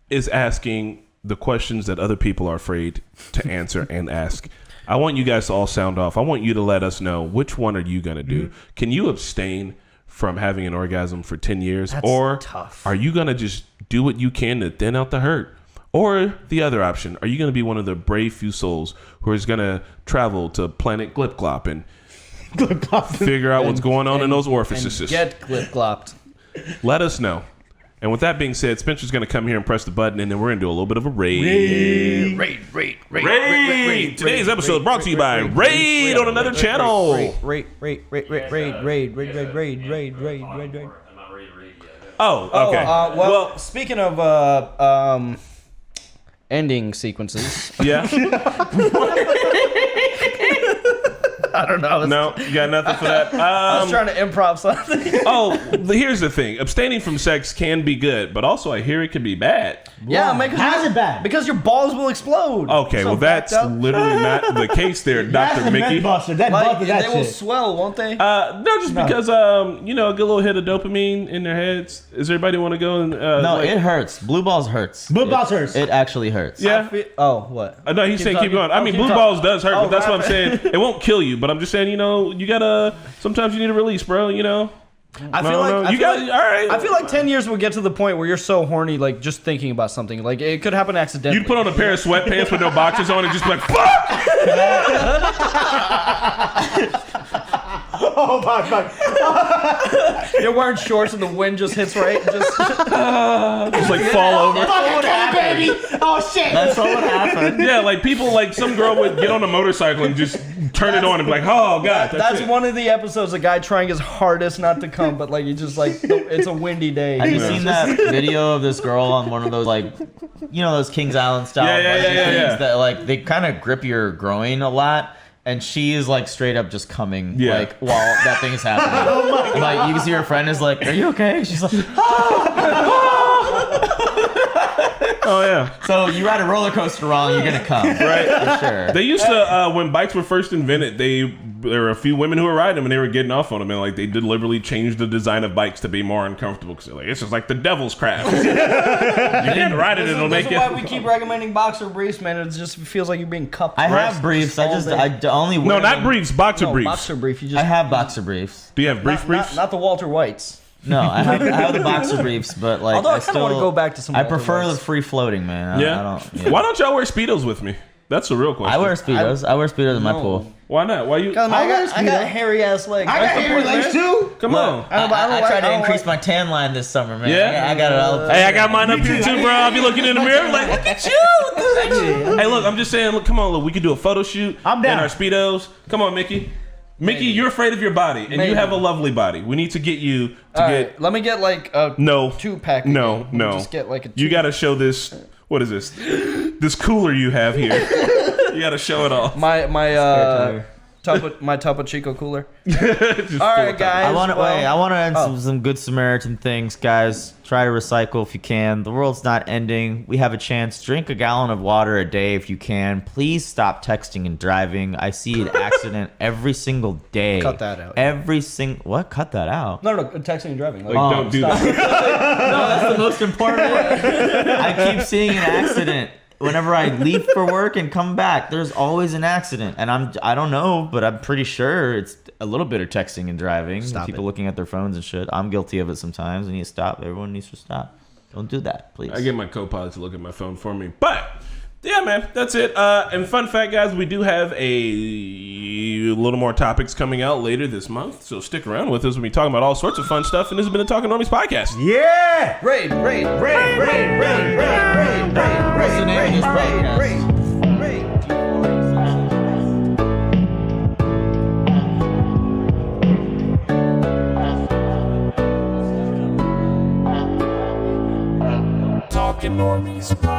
is asking the questions that other people are afraid to answer and ask. I want you guys to all sound off. I want you to let us know, which one are you going to do? Can you abstain from having an orgasm for 10 years? That's or tough. Are you going to just do what you can to thin out the hurt? Or the other option, are you going to be one of the brave few souls who is going to travel to planet Glip-Glop and figure out what's going on in those orifices? Get clip-glopped. Let us know. And with that being said, Spencer's going to come here and press the button, and then we're going to do a little bit of a raid. Raid. Today's episode brought to you by Raid on another channel. Raid. Oh, okay. Well, speaking of ending sequences, Yeah. I don't know. No, you got nothing for that. I was trying to improv something. Here's the thing. Abstaining from sex can be good, but also I hear it can be bad. Yeah, How's it bad? Because your balls will explode. Okay, So well, that's backed up. literally not the case there, That's Dr. the Micky. Mythbuster. That Like, buster, that they will shit. swell, won't they? No, just because, a good little hit of dopamine in their heads. Does everybody want to go and... No, it hurts. Blue balls hurts. Blue balls hurts. It actually hurts. Yeah. What? No, he's saying keep talking. going. I mean, Keep blue talking. balls does hurt, but that's what I'm right. saying. It won't kill you, but I'm just saying, you gotta. Sometimes you need a release, bro. I feel like all right. I feel like 10 years will get to the point where you're so horny, like just thinking about something. Like it could happen accidentally. You'd put on a pair of sweatpants with no boxers on and just be like, fuck! Oh my god. You're wearing shorts and the wind just hits right. Just Just like fall over. Baby. Oh shit. That's all what happened. Yeah, like people, like some girl would get on a motorcycle and just turn it on and be like, oh god. that's it. one of the episodes. A guy trying his hardest not to come, but like he just like it's a windy day. Have you seen that video of this girl on one of those those Kings Island style Yeah. things that like they kind of grip your groin a lot, and she is like straight up just coming like while that thing is happening. And like you can see her friend is like, "Are you okay?" She's like, Oh yeah. "So you ride a roller coaster wrong, you're gonna come, Right. for sure." They used to when bikes were first invented, there were a few women who were riding them and they were getting off on them, and like they deliberately changed the design of bikes to be more uncomfortable because like it's just like the devil's craft. You can't ride it; it'll make That's why you. we keep recommending boxer briefs, man. It just feels like you're being cupped. I have briefs. I only wear No, not them- briefs, boxer briefs. Boxer brief. You just I have boxer briefs. Do you have briefs? not the Walter Whites. No, I have the boxer briefs, but like Although I I kinda wanna still go back to some I Walter prefer Whites. the free floating, man. Yeah. I don't. Yeah. Why don't y'all wear Speedos with me? That's the real question. I wear Speedos. I wear Speedos in my No. pool. Why not? Why you? I got hairy ass legs. I got hairy legs too. Come on. I tried to increase my tan line this summer, man. Yeah? I got it all. Hey, I got mine up here too, bro. I'll be looking in the mirror like, look at you. Hey, look, I'm just saying, look, come on, look, we could do a photo shoot. I'm down. In our Speedos. Come on, Mickey. Mickey, you're afraid of your body, and you have a lovely body. We need to get you to All get. right, let me get like a No. 2-pack. No, again. no. Just get like a. You got to show this. What is this? This cooler you have here. You got to show it off. My Topo Chico cooler. Just All full right, of guys. I want to well- I want to end some good Samaritan things, guys. Try to recycle if you can. The world's not ending. We have a chance. Drink a gallon of water a day if you can. Please stop texting and driving. I see an accident every single day. Cut that out. What? Cut that out. No, texting and driving. Like, don't do that. No, that's the most important one. I keep seeing an accident whenever I leave for work and come back. There's always an accident, and I don't know, but I'm pretty sure it's a little bit of texting and driving. Stop People it. looking at their phones and shit. I'm guilty of it sometimes. We need to stop. Everyone needs to stop. Don't do that, please. I get my co-pilot to look at my phone for me. But yeah, man, that's it. And fun fact, guys, we do have a little more topics coming out later this month. So stick around with us. We'll be talking about all sorts of fun stuff. And this has been the Talking Normies podcast. Yeah. Raid. What's the name of this podcast? Talking Normies podcast.